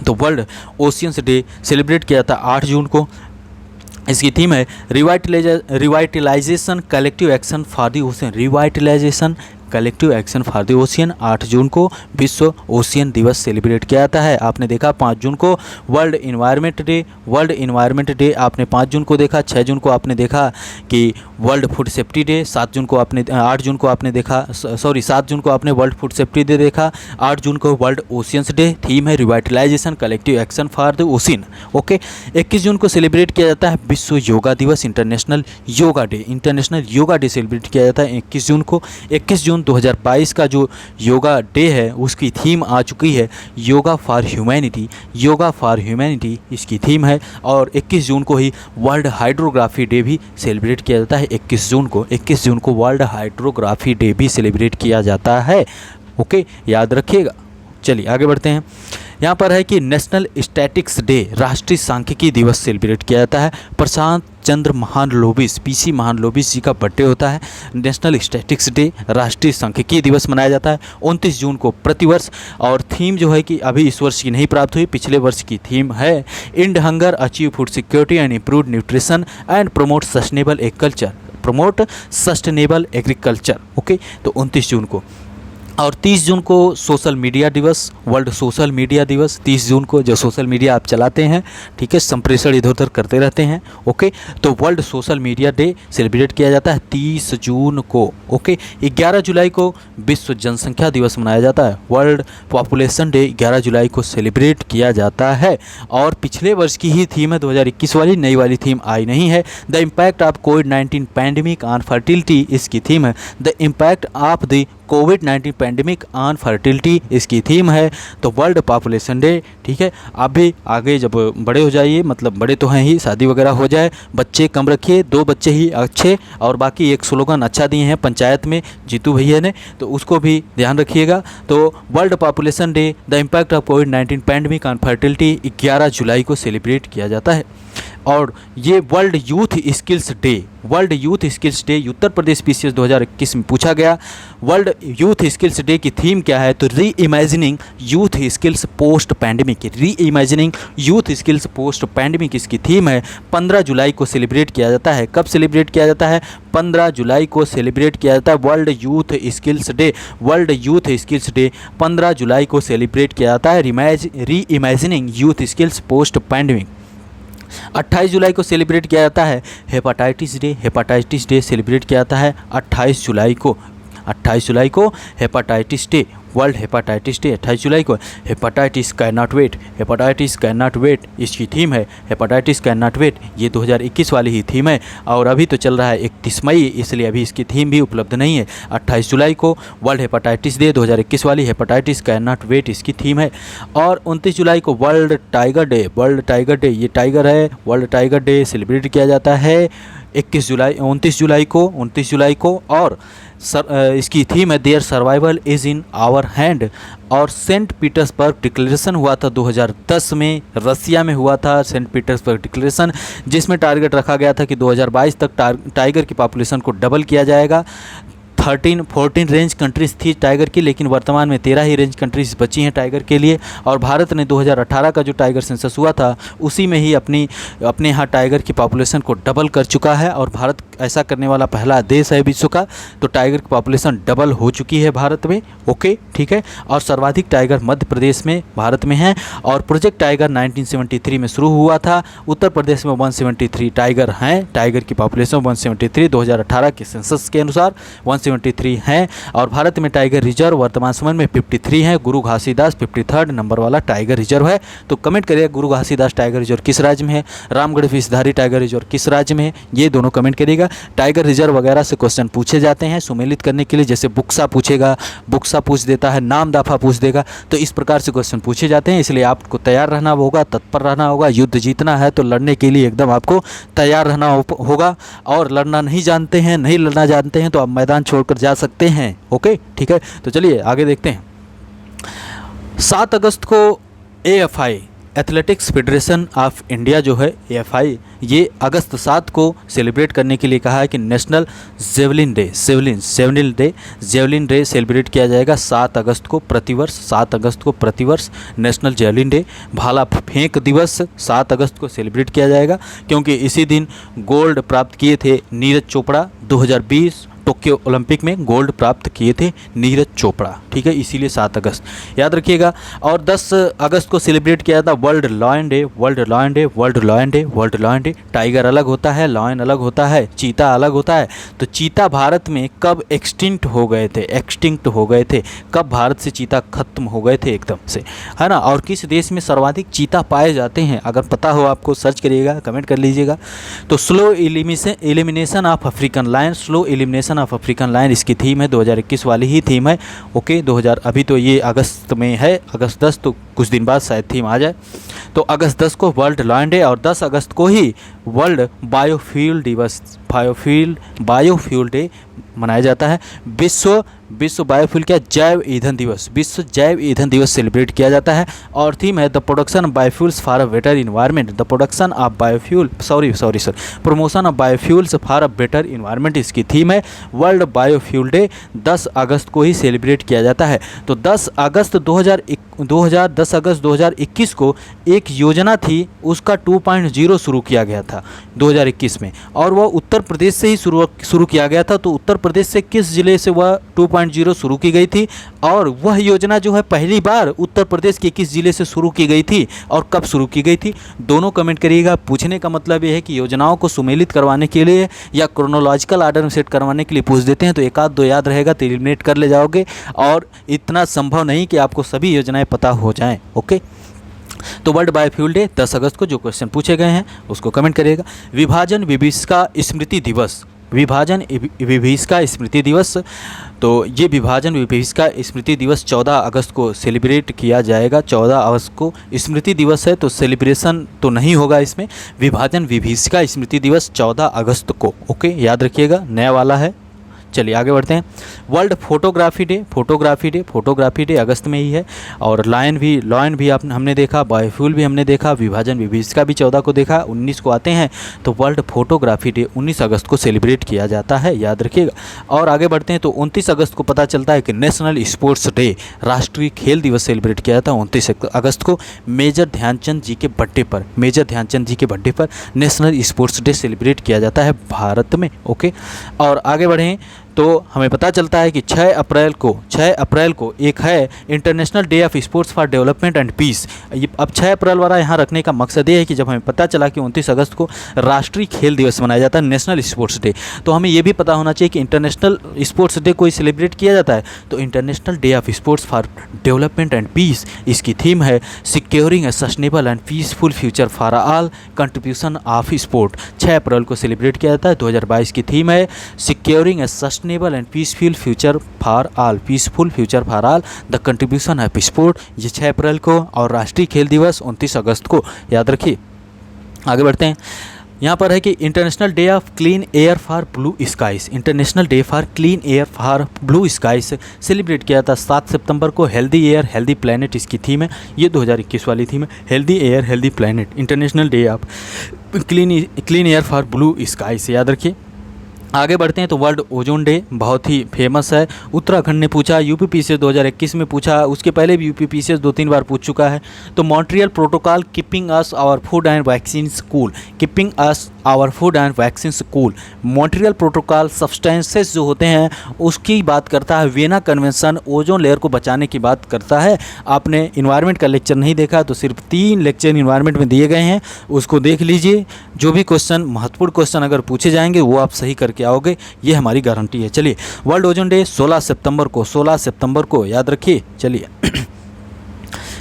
तो वर्ल्ड ओशियंस डे सेलिब्रेट किया जाता है 8 जून को। इसकी थीम है revitalisation collective action for the ocean, revitalisation collective action for the ocean. 8 जून को विश्व ओशियन दिवस सेलिब्रेट किया जाता है। आपने देखा 5 जून को world environment day, world environment day आपने 5 जून को देखा। 6 जून को आपने देखा कि वर्ल्ड फूड सेफ्टी डे, 7 जून को आपने 8 जून को आपने देखा, सॉरी 7 जून को आपने वर्ल्ड फूड सेफ्टी डे देखा। 8 जून को वर्ल्ड ओशियंस डे, थीम है revitalisation collective action for the ocean. Okay, 21 जून को सेलिब्रेट किया जाता है विश्व योगा दिवस, international yoga day, international yoga day celebrate किया जाता है 21 जून को। 21 जून 2022 का जो योगा डे है उसकी थीम आ चुकी है yoga for humanity, yoga for humanity इसकी थीम है। और 21 जून को ही वर्ल्ड हाइड्रोग्राफी डे भी सेलिब्रेट किया जाता है। 21 जून को, 21 जून को वर्ल्ड हाइड्रोग्राफी डे भी सेलिब्रेट किया जाता है। ओके, याद रखिएगा। चलिए आगे बढ़ते हैं। यहाँ पर है कि नेशनल स्टैटिक्स डे, राष्ट्रीय सांख्यिकी दिवस सेलिब्रेट किया जाता है। प्रशांत चंद्र महालनोबिस, पीसी महालनोबिस जी का बर्थडे होता है। नेशनल स्टैटिक्स डे, राष्ट्रीय सांख्यिकी दिवस मनाया जाता है 29 जून को प्रतिवर्ष। और थीम जो है कि अभी इस वर्ष की नहीं प्राप्त हुई, पिछले वर्ष की थीम है and hunger, achieve food security and improve nutrition and promote sustainable agriculture, promote sustainable agriculture. Okay, तो 29 जून को। और 30 जून को सोशल मीडिया दिवस, वर्ल्ड सोशल मीडिया दिवस 30 जून को, जो सोशल मीडिया आप चलाते हैं, ठीक है, संप्रेषण इधर उधर करते रहते हैं, ओके, तो world social media day celebrate किया जाता है 30 जून को। ओके, 11 जुलाई को विश्व जनसंख्या दिवस मनाया जाता है, वर्ल्ड पॉपुलेशन डे 11 जुलाई को सेलिब्रेट किया जाता है। और पिछले वर्ष की ही थीम है 2021 वाली, नई वाली थीम आई नहीं है। द इम्पैक्ट ऑफ कोविड-19 पैंडमिक ऑन फर्टिलिटी इसकी थीम है, the impact of the covid pandemic on fertility इसकी थीम है। तो वर्ल्ड पॉपुलेशन डे, ठीक है, आप भी आगे जब बड़े हो जाइए, मतलब बड़े तो हैं ही, शादी वगैरह हो जाए, बच्चे कम रखिए, 2 बच्चे ही अच्छे, और बाकी एक स्लोगन अच्छा दिए हैं पंचायत में जीतू भैया ने, तो उसको भी ध्यान रखिएगा। तो world population day, the impact of कोविड-19 पैंडमिक ऑन फर्टिलिटी 11 जुलाई को सेलिब्रेट किया जाता है। और ये world youth skills day, world youth skills day Uttar Pradesh PCS 2021 में पूछा गया। वर्ल्ड यूथ स्किल्स डे की थीम क्या है? तो reimagining youth skills post pandemic, reimagining youth skills post pandemic इसकी थीम है। 15 जुलाई को सेलिब्रेट किया जाता है। कब सेलिब्रेट किया जाता है? 15 जुलाई को सेलिब्रेट किया जाता है world youth skills day. World youth skills day 15 जुलाई को सेलिब्रेट किया जाता है, reimagining youth skills post pandemic. 28 जुलाई को सेलिब्रेट किया जाता है hepatitis day. Hepatitis day celebrate किया जाता है 28 जुलाई को। 28 जुलाई को hepatitis day, world hepatitis day 28 जुलाई को। Hepatitis can not wait, hepatitis can not wait इसकी थीम है, हेपाटाइटिस कैन नॉट वेट। ये 2021 वाली ही थीम है और अभी तो चल रहा है 31 मई, इसलिए अभी इसकी थीम भी उपलब्ध नहीं है। 28 जुलाई को वर्ल्ड हेपाटाइटिस डे 2021 वाली, हेपाटाइटिस कैन नॉट वेट इसकी थीम है। और 29 जुलाई को world tiger day, world tiger day, ये टाइगर है, वर्ल्ड टाइगर डे सेलिब्रेट किया जाता है 29 जुलाई को। और इसकी थीम है their survival is in our hand. और सेंट पीटर्सबर्ग डिक्लेरेशन हुआ था 2010 में, रसिया में हुआ था सेंट पीटर्सबर्ग डिक्लेरेशन, जिसमें टारगेट रखा गया था कि 2022 तक टाइगर की पॉपुलेशन को डबल किया जाएगा। 14 रेंज कंट्रीज थी टाइगर की, लेकिन वर्तमान में 13 ही रेंज कंट्रीज बची हैं टाइगर के लिए। और भारत ने 2018 का जो टाइगर सेंसस हुआ था उसी में ही अपने यहाँ टाइगर की पॉपुलेशन को डबल कर चुका है, और भारत ऐसा करने वाला पहला देश है विश्व का। तो टाइगर की पॉपुलेशन डबल हो चुकी है भारत में। ओके, ठीक है। और सर्वाधिक टाइगर मध्य प्रदेश में भारत में है, और प्रोजेक्ट टाइगर 1973 में शुरू हुआ था। उत्तर प्रदेश में 173 टाइगर हैं, टाइगर की पॉपुलेशन 173 2018 के सेंसस के अनुसार 173 हैं। और भारत में टाइगर रिजर्व वर्तमान समय में 53 हैं। गुरु घासीदास 53rd नंबर वाला टाइगर रिजर्व है। तो कमेंट करिएगा गुरु घासीदास टाइगर रिजर्व किस राज्य में है, रामगढ़ विषधारी टाइगर रिजर्व किस राज्य में है, ये दोनों कमेंट करिएगा। टाइगर रिजर्व वगैरह से क्वेश्चन पूछे जाते हैं सुमेलित करने के लिए, जैसे बुक्सा पूछेगा, बुक्सा पूछ देता है, नाम दाफा पूछ देगा, तो इस प्रकार से क्वेश्चन पूछे जाते हैं। इसलिए आपको तैयार रहना होगा, तत्पर रहना होगा। युद्ध जीतना है तो लड़ने के लिए एकदम आपको तैयार रहना होगा। और लड़ना नहीं जानते हैं, नहीं लड़ना जानते हैं तो आप मैदान छोड़कर जा सकते हैं। ओके, ठीक है। तो चलिए आगे देखते हैं। 7 अगस्त को AFI athletics federation of India जो है AFI, ये अगस्त 7 को सेलिब्रेट करने के लिए कहा है कि national javelin day javelin day celebrate किया जाएगा 7 अगस्त को प्रतिवर्ष। 7 अगस्त को प्रतिवर्ष नेशनल जेवलिन डे, भाला फेंक दिवस 7 अगस्त को सेलिब्रेट किया जाएगा, क्योंकि इसी दिन गोल्ड प्राप्त किए थे नीरज चोपड़ा। 2020 टोक्यो ओलंपिक में गोल्ड प्राप्त किए थे नीरज चोपड़ा, ठीक है, इसीलिए 7 अगस्त याद रखिएगा। और 10 अगस्त को सेलिब्रेट किया था world lion day. World lion day, world lion day, world lion day. Tiger अलग होता है, लॉयन अलग होता है, चीता अलग होता है। तो चीता भारत में कब एक्सटिंक्ट हो गए थे, कब भारत से चीता खत्म हो गए थे एकदम से, है ना। और किस देश में सर्वाधिक चीता पाए जाते हैं, अगर पता हो आपको सर्च करिएगा, कमेंट कर लीजिएगा। तो slow elimination of African lion, slow elimination of African lion इसकी थीम है, 2021 वाली ही थीम है। ओके, 2000 अभी तो ये अगस्त में है, अगस्त 10, तो कुछ दिन बाद शायद थीम आ जाए। तो अगस्त 10 को वर्ल्ड लॉयन डे, और 10 अगस्त को ही वर्ल्ड बायोफ्यूल दिवस, बायोफ्यूल डे मनाया जाता है। विश्व बायोफ्यूल क्या, जैव ईंधन दिवस, विश्व जैव ईंधन दिवस सेलिब्रेट किया जाता है। और थीम है the production of biofuels for a better environment, the production of biofuel promotion of biofuels for a better environment इसकी थीम है। वर्ल्ड बायोफ्यूल डे 10 अगस्त को ही सेलिब्रेट किया जाता है। तो 10 अगस्त 2021 को एक योजना थी, उसका 2.0 शुरू किया गया था 2021 में, और वह उत्तर प्रदेश से ही शुरू किया गया था। तो उत्तर प्रदेश से किस ज़िले से वह 2.0 शुरू की गई थी, और वह योजना जो है पहली बार उत्तर प्रदेश के किस ज़िले से शुरू की गई थी और कब शुरू की गई थी, दोनों कमेंट करिएगा। पूछने का मतलब ये है कि योजनाओं को सुमेलित करवाने के लिए या क्रोनोलॉजिकल आर्डर में सेट करवाने के लिए पूछ देते हैं, तो एक आध दो याद रहेगा तो एलिमिनेट कर ले जाओगे, और इतना संभव नहीं कि आपको सभी योजनाएं पता हो जाएं। ओके, तो वर्ल्ड बायोफ्यूल डे 10 अगस्त को जो क्वेश्चन पूछे गए हैं उसको कमेंट करिएगा। विभाजन विभीषिका स्मृति दिवस, विभाजन विभीषिका स्मृति दिवस, तो ये विभाजन विभीषिका स्मृति दिवस 14 अगस्त को सेलिब्रेट किया जाएगा। 14 अगस्त को स्मृति दिवस है तो सेलिब्रेशन तो नहीं होगा इसमें। विभाजन विभीषिका स्मृति दिवस 14 अगस्त को, ओके, याद रखिएगा, नया वाला है। चलिए आगे बढ़ते हैं। वर्ल्ड फोटोग्राफी डे अगस्त में ही है। और लॉयन भी हमने देखा, बायोफ्यूल भी हमने देखा, विभाजन विभीषिका भी 14 को देखा। 19 को आते हैं तो वर्ल्ड फोटोग्राफी डे 19 अगस्त को सेलिब्रेट किया जाता है, याद रखिएगा। और आगे बढ़ते हैं तो 29 अगस्त को पता चलता है कि नेशनल स्पोर्ट्स डे, राष्ट्रीय खेल दिवस सेलिब्रेट किया जाता है 29 अगस्त को। मेजर ध्यानचंद जी के बर्थडे पर नेशनल स्पोर्ट्स डे सेलिब्रेट किया जाता है भारत में। ओके, और आगे बढ़ें तो हमें पता चलता है कि 6 अप्रैल को एक है international day of sports for development and peace. अब 6 अप्रैल वाला यहाँ रखने का मकसद ये है कि जब हमें पता चला कि 29 अगस्त को राष्ट्रीय खेल दिवस मनाया जाता है, नेशनल स्पोर्ट्स डे, तो हमें ये भी पता होना चाहिए कि इंटरनेशनल स्पोर्ट्स डे कोई सेलिब्रेट किया जाता है तो international day of sports for development and peace इसकी थीम है securing a sustainable and peaceful future for all contribution of sport. 6 अप्रैल को सेलिब्रेट किया जाता है। 2022 की थीम है securing a sustainable and peaceful future for all, the contribution of sport, ये 6 अप्रैल को। और राष्ट्रीय खेल दिवस 29 अगस्त को, याद रखिए। आगे बढ़ते हैं, यहाँ पर है कि international day of clean air for blue skies, international day for clean air for blue skies celebrate किया था 7 सितंबर को। हेल्दी एयर हेल्दी प्लैनेट इसकी थीम है, ये 2021 वाली थीम है, healthy air healthy planet, international day of clean air for blue skies, याद रखिए। आगे बढ़ते हैं तो वर्ल्ड ओजोन डे बहुत ही फेमस है। उत्तराखंड ने पूछा, यूपीपीसीएस 2021 में पूछा, उसके पहले भी यूपीपीसीएस 2-3 बार पूछ चुका है। तो Montreal protocol keeping us our food and vaccine cool, keeping us our food and vaccine cool. Montreal protocol substances जो होते हैं उसकी बात करता है। वियना कन्वेंशन ओजोन लेयर को बचाने की बात करता है। आपने इन्वायरमेंट का लेक्चर नहीं देखा तो सिर्फ 3 लेक्चर इन्वायरमेंट में दिए गए हैं, उसको देख लीजिए। जो भी क्वेश्चन, महत्वपूर्ण क्वेश्चन अगर पूछे जाएंगे वो आप सही करके आओगे, ये हमारी गारंटी है। चलिए, वर्ल्ड ओजोन डे 16 सितंबर को याद रखिए। चलिए,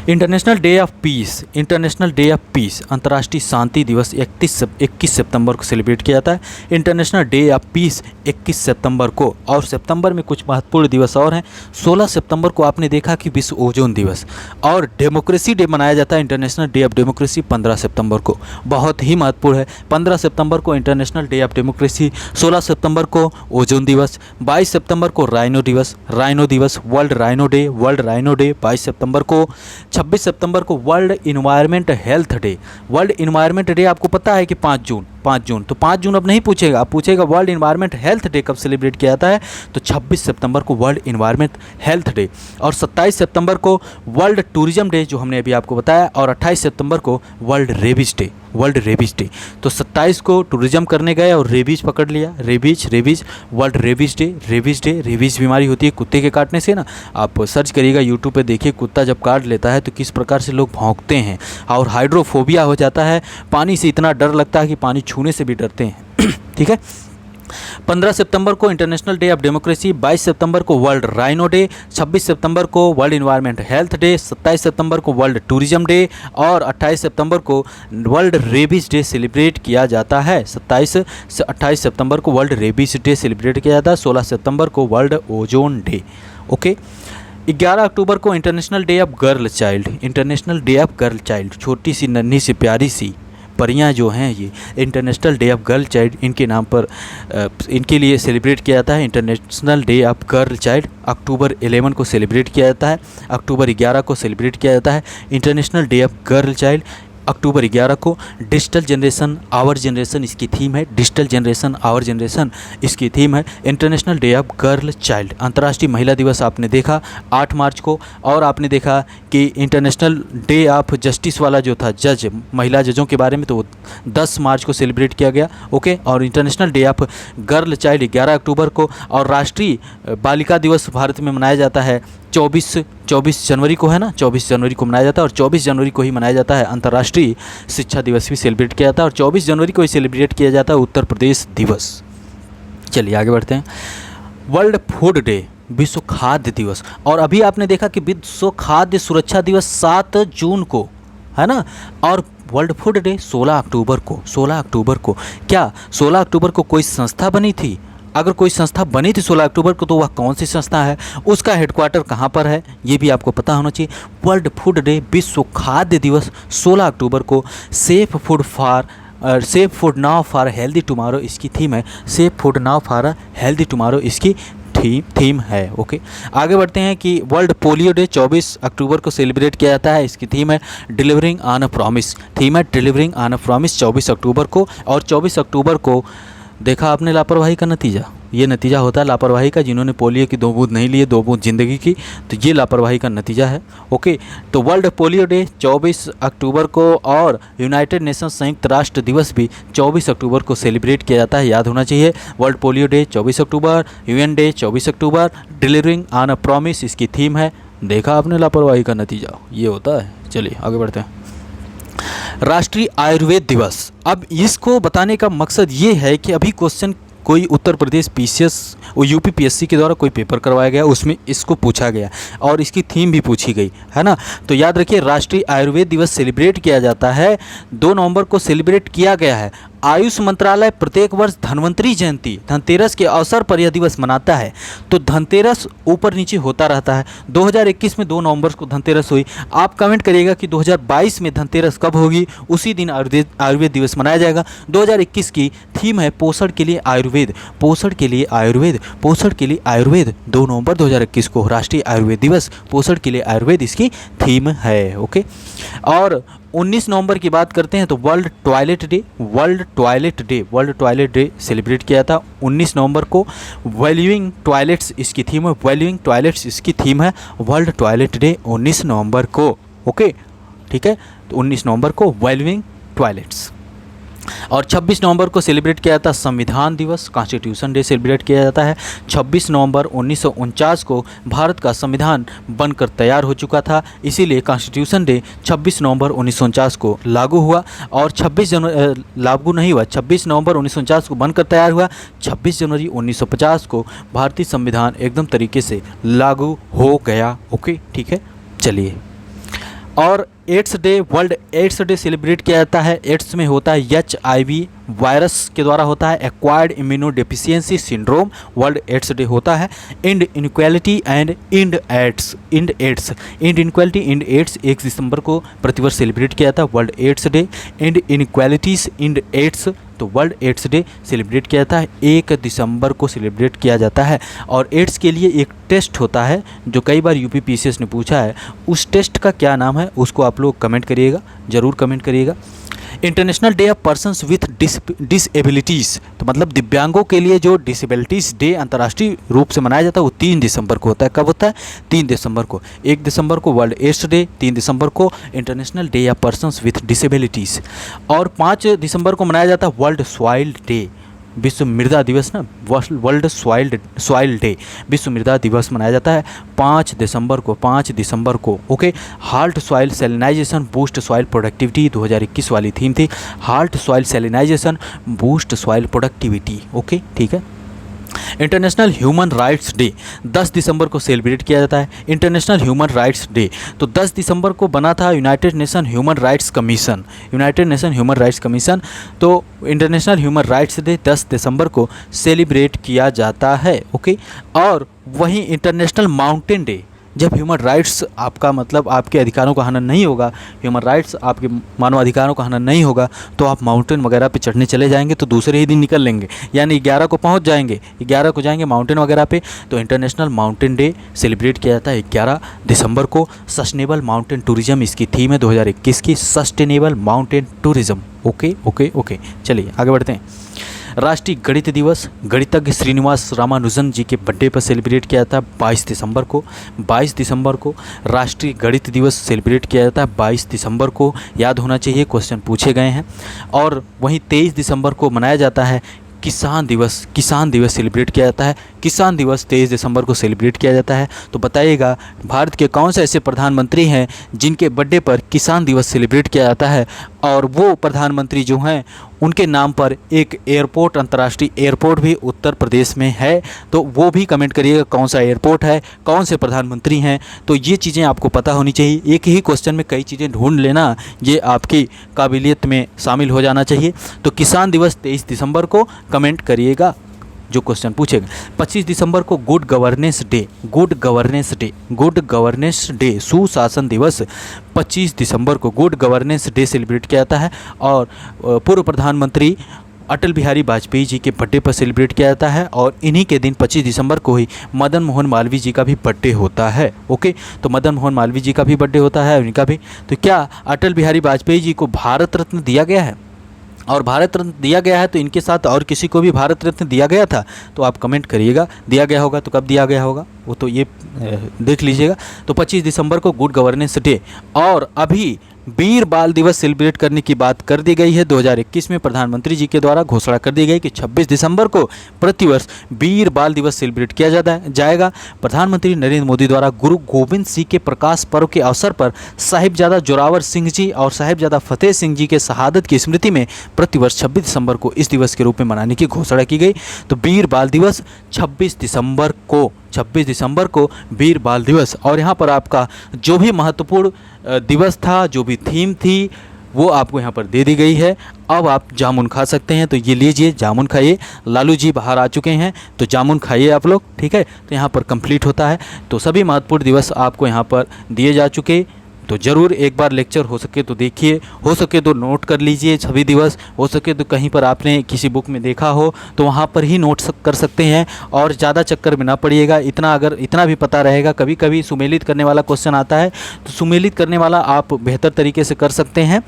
international day of peace, international day of peace, अंतर्राष्ट्रीय शांति दिवस 21 सितंबर को सेलिब्रेट किया जाता है। इंटरनेशनल डे ऑफ पीस 21 सितंबर को। और सितंबर में कुछ महत्वपूर्ण दिवस और हैं। 16 सितंबर को आपने देखा कि विश्व ओजोन दिवस, और डेमोक्रेसी डे मनाया जाता है, इंटरनेशनल डे ऑफ डेमोक्रेसी 15 सितंबर को, बहुत ही महत्वपूर्ण है। 15 सितंबर को इंटरनेशनल डे ऑफ डेमोक्रेसी, 16 सितंबर को ओजोन दिवस, 22 सितंबर को राइनो दिवस, वर्ल्ड राइनो डे, 22 सितंबर को। 26 सितंबर को world environment health day. World environment day आपको पता है कि 5 जून, तो 5 जून अब नहीं पूछेगा, आप पूछेगा वर्ल्ड इन्वायरमेंट हेल्थ डे कब सेलिब्रेट किया जाता है, तो 26 सितंबर को वर्ल्ड इन्वायरमेंट हेल्थ डे। और 27 सितंबर को वर्ल्ड टूरिज्म डे जो हमने अभी आपको बताया, और 28 सितंबर को वर्ल्ड रेबीज डे, तो 27 को टूरिज्म करने गए और रेबीज पकड़ लिया, rabies, world rabies day. Rabies बीमारी होती है कुत्ते के काटने से ना, आप सर्च करिएगा यूट्यूब पे, देखिए कुत्ता जब काट लेता है तो किस प्रकार से लोग भौंकते हैं। और हाइड्रोफोबिया हो जाता है, पानी से इतना डर लगता है कि पानी छूने से भी डरते हैं। ठीक है। 15 सितंबर को इंटरनेशनल डे ऑफ डेमोक्रेसी, 22 सितंबर को वर्ल्ड राइनो डे, 26 सितंबर को वर्ल्ड इन्वायरमेंट हेल्थ डे, 27 सितंबर को वर्ल्ड टूरिज्म डे, और 28 सितंबर को वर्ल्ड रेबीज डे सेलिब्रेट किया जाता है। 28 सितंबर को वर्ल्ड रेबीज डे सेलिब्रेट किया जाता है। 16 सितंबर को वर्ल्ड ओजोन डे। ओके। 11 अक्टूबर को international day of girl child, छोटी सी नन्ही सी प्यारी सी परियां जो हैं, ये international day of girl child इनके नाम पर इनके लिए सेलिब्रेट किया जाता है। International day of girl child अक्टूबर 11 को सेलिब्रेट किया जाता है, अक्टूबर 11 को सेलिब्रेट किया जाता है। International day of girl child अक्टूबर 11 को। डिजिटल जनरेशन आवर जनरेशन इसकी थीम है, डिजिटल जनरेशन आवर जनरेशन इसकी थीम है। International day of girl child. अंतर्राष्ट्रीय महिला दिवस आपने देखा 8 मार्च को, और आपने देखा कि इंटरनेशनल डे ऑफ जस्टिस वाला जो था, जज, महिला जजों के बारे में, तो 10 मार्च को सेलिब्रेट किया गया। ओके। और international day of girl child 11 अक्टूबर को। और राष्ट्रीय बालिका दिवस भारत में मनाया जाता है 24 जनवरी को, है ना, 24 जनवरी को मनाया जाता है। और 24 जनवरी को ही मनाया जाता है अंतर्राष्ट्रीय शिक्षा दिवस भी सेलिब्रेट किया जाता है, और 24 जनवरी को ही सेलिब्रेट किया जाता है उत्तर प्रदेश दिवस। चलिए आगे बढ़ते हैं। वर्ल्ड फूड डे, विश्व खाद्य दिवस। और अभी आपने देखा कि विश्व खाद्य सुरक्षा दिवस 7 जून को, है ना, और वर्ल्ड फूड डे 16 अक्टूबर को। 16 अक्टूबर को क्या 16 अक्टूबर को कोई संस्था बनी थी? अगर कोई संस्था बनी थी 16 अक्टूबर को तो वह कौन सी संस्था है, उसका हेडक्वार्टर कहाँ पर है, ये भी आपको पता होना चाहिए। वर्ल्ड फूड डे, विश्व खाद्य दिवस 16 अक्टूबर को। Safe food now for healthy tomorrow इसकी थीम है, safe food now for healthy tomorrow इसकी थीम है। ओके। आगे बढ़ते हैं कि वर्ल्ड पोलियो डे 24 अक्टूबर को सेलिब्रेट किया जाता है, इसकी थीम है delivering on a promise, theme है डिलीवरिंग ऑन अ प्रॉमिस 24 अक्टूबर को। और 24 अक्टूबर को देखा आपने लापरवाही का नतीजा, ये नतीजा होता है लापरवाही का, जिन्होंने पोलियो की 2 बूंद नहीं लिए, 2 बूंद ज़िंदगी की, तो ये लापरवाही का नतीजा है। ओके। तो वर्ल्ड पोलियो डे 24 अक्टूबर को, और यूनाइटेड नेशन संयुक्त राष्ट्र दिवस भी 24 अक्टूबर को सेलिब्रेट किया जाता है, याद होना चाहिए। World polio day 24 October, UN day 24 October, delivering on a promise इसकी थीम है। देखा आपने लापरवाही का नतीजा, ये होता है। चलिए आगे बढ़ते हैं। राष्ट्रीय आयुर्वेद दिवस। अब इसको बताने का मकसद ये है कि अभी क्वेश्चन कोई उत्तर प्रदेश पीसीएस और यूपीपीएससी के द्वारा कोई पेपर करवाया गया, उसमें इसको पूछा गया और इसकी थीम भी पूछी गई, है ना। तो याद रखिए, राष्ट्रीय आयुर्वेद दिवस सेलिब्रेट किया जाता है, 2 नवंबर को सेलिब्रेट किया गया है। आयुष मंत्रालय प्रत्येक वर्ष धन्वंतरी जयंती, धनतेरस के अवसर पर यह दिवस मनाता है। तो धनतेरस ऊपर नीचे होता रहता है। 2021 में 2 नवंबर को धनतेरस हुई। आप कमेंट करिएगा कि 2022 में धनतेरस कब होगी, उसी दिन आयुर्वेद दिवस मनाया जाएगा। 2021 की थीम है पोषण के लिए आयुर्वेद, पोषण के लिए आयुर्वेद, पोषण के लिए आयुर्वेद। 2 नवंबर 2021 को राष्ट्रीय आयुर्वेद दिवस, पोषण के लिए आयुर्वेद इसकी थीम है। ओके। और 19 नवंबर की बात करते हैं तो वर्ल्ड टॉयलेट डे सेलिब्रेट किया था 19 नवंबर को। वैल्यूइंग टॉयलेट्स इसकी थीम है, वर्ल्ड टॉयलेट डे 19 नवंबर को। ओके, ठीक है, तो 19 नवंबर को वैल्यूइंग टॉयलेट्स। और 26 नवंबर को सेलिब्रेट किया जाता है संविधान दिवस, कॉन्स्टिट्यूशन डे सेलिब्रेट किया जाता है। 26 नवंबर 1949 को भारत का संविधान बनकर तैयार हो चुका था, इसीलिए कॉन्स्टिट्यूशन डे 26 नवंबर 1949 को लागू हुआ। और 26 नवंबर 1949 को बनकर तैयार हुआ, 26 जनवरी 1950 को भारतीय संविधान एकदम तरीके से लागू हो गया। ओके, ठीक है, चलिए। और AIDS day, world AIDS day celebrate किया जाता है। एड्स में होता है HIV वायरस के द्वारा होता है, acquired immunodeficiency syndrome, world AIDS day होता है। End inequality and end inequality end AIDS 1 दिसंबर को प्रतिवर्ष सेलिब्रेट किया जाता है, world AIDS day. End inequalities end AIDS, तो वर्ल्ड एड्स डे सेलिब्रेट किया जाता है 1 दिसंबर को सेलिब्रेट किया जाता है। और एड्स के लिए एक टेस्ट होता है जो कई बार UPPCS ने पूछा है, उस टेस्ट का क्या नाम है उसको आप लोग कमेंट करिएगा, ज़रूर कमेंट करिएगा। International day of persons with disabilities, तो मतलब दिव्यांगों के लिए जो डिसेबिलिटीज़ डे अंतर्राष्ट्रीय रूप से मनाया जाता है वो 3 दिसंबर को होता है। कब होता है? 3 दिसंबर को। 1 दिसंबर को वर्ल्ड एड्स डे, 3 दिसंबर को international day of persons with disabilities. और 5 दिसंबर को मनाया जाता है वर्ल्ड सॉइल डे, विश्व मृदा दिवस ना, वर्ल्ड सॉइल डे, विश्व मृदा दिवस मनाया जाता है 5 दिसंबर को। Okay, halt soil salinization boost soil productivity 2021 वाली थीम थी, halt soil salinization boost soil productivity. Okay, ठीक है। इंटरनेशनल ह्यूमन राइट्स डे 10 दिसंबर को सेलिब्रेट किया जाता है। इंटरनेशनल ह्यूमन राइट्स डे तो 10 दिसंबर को बना था United nation human rights commission, तो इंटरनेशनल ह्यूमन राइट्स डे 10 दिसंबर को सेलिब्रेट किया जाता है। ओके, और वहीं इंटरनेशनल माउंटेन डे, जब ह्यूमन राइट्स आपका मतलब आपके अधिकारों का हनन नहीं होगा, ह्यूमन राइट्स आपके मानवाधिकारों का हनन नहीं होगा, तो आप माउंटेन वगैरह पे चढ़ने चले जाएंगे तो दूसरे ही दिन निकल लेंगे, यानी 11 को पहुंच जाएंगे, 11 को जाएंगे माउंटेन वगैरह पे। तो इंटरनेशनल माउंटेन डे सेलिब्रेट किया जाता है 11 दिसंबर को। सस्टेनेबल माउंटेन टूरिज्म इसकी थीम है 2021 की, सस्टेनेबल माउंटेन टूरिज्म। ओके, चलिए आगे बढ़ते हैं। राष्ट्रीय गणित दिवस, गणितज्ञ श्रीनिवास रामानुजन जी के बर्थडे पर सेलिब्रेट किया जाता है 22 दिसंबर को राष्ट्रीय गणित दिवस सेलिब्रेट किया जाता है 22 दिसंबर को, याद होना चाहिए, क्वेश्चन पूछे गए हैं। और वहीं 23 दिसंबर को मनाया जाता है किसान दिवस सेलिब्रेट किया जाता है, किसान दिवस 23 दिसंबर को सेलिब्रेट किया जाता है। तो बताइएगा भारत के कौन से ऐसे प्रधानमंत्री हैं जिनके बर्थडे पर किसान दिवस सेलिब्रेट किया जाता है, और वो प्रधानमंत्री जो हैं उनके नाम पर एक एयरपोर्ट, अंतर्राष्ट्रीय एयरपोर्ट भी उत्तर प्रदेश में है। तो वो भी कमेंट करिएगा कौन सा एयरपोर्ट है, कौन से प्रधानमंत्री हैं। तो ये चीज़ें आपको पता होनी चाहिए, एक ही क्वेश्चन में कई चीज़ें ढूंढ लेना, ये आपकी काबिलियत में शामिल हो जाना चाहिए। तो किसान दिवस 23 दिसंबर को कमेंट करिएगा जो क्वेश्चन पूछेगा। 25 दिसंबर को गुड गवर्नेंस डे सुशासन दिवस 25 दिसंबर को गुड गवर्नेंस डे सेलिब्रेट किया जाता है। और पूर्व प्रधानमंत्री अटल बिहारी वाजपेयी जी के बर्थडे पर सेलिब्रेट किया जाता है। और इन्हीं के दिन 25 दिसंबर को ही मदन मोहन मालवीय जी का भी बर्थडे होता है। ओके, तो मदन मोहन मालवीय जी का भी बर्थडे होता है, उनका भी। तो क्या अटल बिहारी वाजपेयी जी को भारत रत्न दिया गया है? और भारत रत्न दिया गया है तो इनके साथ और किसी को भी भारत रत्न दिया गया था? तो आप कमेंट करिएगा, दिया गया होगा तो कब दिया गया होगा वो तो ये देख लीजिएगा। तो 25 दिसंबर को गुड गवर्नेंस डे। और अभी वीर बाल दिवस सेलिब्रेट करने की बात कर दी गई है 2021 में, प्रधानमंत्री जी के द्वारा घोषणा कर दी गई कि 26 दिसंबर को प्रतिवर्ष वीर बाल दिवस सेलिब्रेट किया जाएगा। प्रधानमंत्री नरेंद्र मोदी द्वारा गुरु गोविंद सिंह के प्रकाश पर्व के अवसर पर साहिबजादा जोरावर सिंह जी और साहिबजादा फतेह सिंह जी के शहादत की स्मृति में प्रतिवर्ष 26 दिसंबर को इस दिवस के रूप में मनाने की घोषणा की गई। तो वीर बाल दिवस 26 दिसंबर को वीर बाल दिवस। और यहाँ पर आपका जो भी महत्वपूर्ण दिवस था, जो भी थीम थी, वो आपको यहाँ पर दे दी गई है। अब आप जामुन खा सकते हैं, तो ये लीजिए जामुन खाइए। लालू जी बाहर आ चुके हैं तो जामुन खाइए आप लोग, ठीक है। तो यहाँ पर कंप्लीट होता है। तो सभी महत्वपूर्ण दिवस आपको यहाँ पर दिए जा चुके तो ज़रूर एक बार लेक्चर हो सके तो देखिए, हो सके तो नोट कर लीजिए सभी दिवस, हो सके तो कहीं पर आपने किसी बुक में देखा हो तो वहाँ पर ही नोट कर सकते हैं, और ज़्यादा चक्कर में ना पड़िएगा। अगर इतना भी पता रहेगा, कभी कभी सुमेलित करने वाला क्वेश्चन आता है तो सुमेलित करने वाला आप बेहतर तरीके से कर सकते हैं।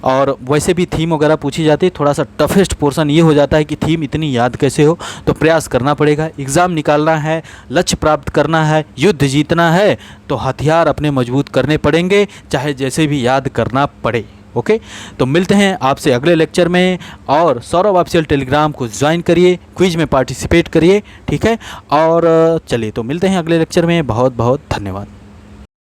और वैसे भी थीम वगैरह पूछी जाती है, थोड़ा सा टफेस्ट पोर्शन ये हो जाता है कि थीम इतनी याद कैसे हो, तो प्रयास करना पड़ेगा। एग्ज़ाम निकालना है, लक्ष्य प्राप्त करना है, युद्ध जीतना है, तो हथियार अपने मजबूत करने पड़ेंगे, चाहे जैसे भी याद करना पड़े। ओके, तो मिलते हैं आपसे अगले लेक्चर में, और सौरभ ऑफिशियल टेलीग्राम को ज्वाइन करिए, क्विज में पार्टिसिपेट करिए, ठीक है। और चलिए, तो मिलते हैं अगले लेक्चर में। बहुत बहुत धन्यवाद।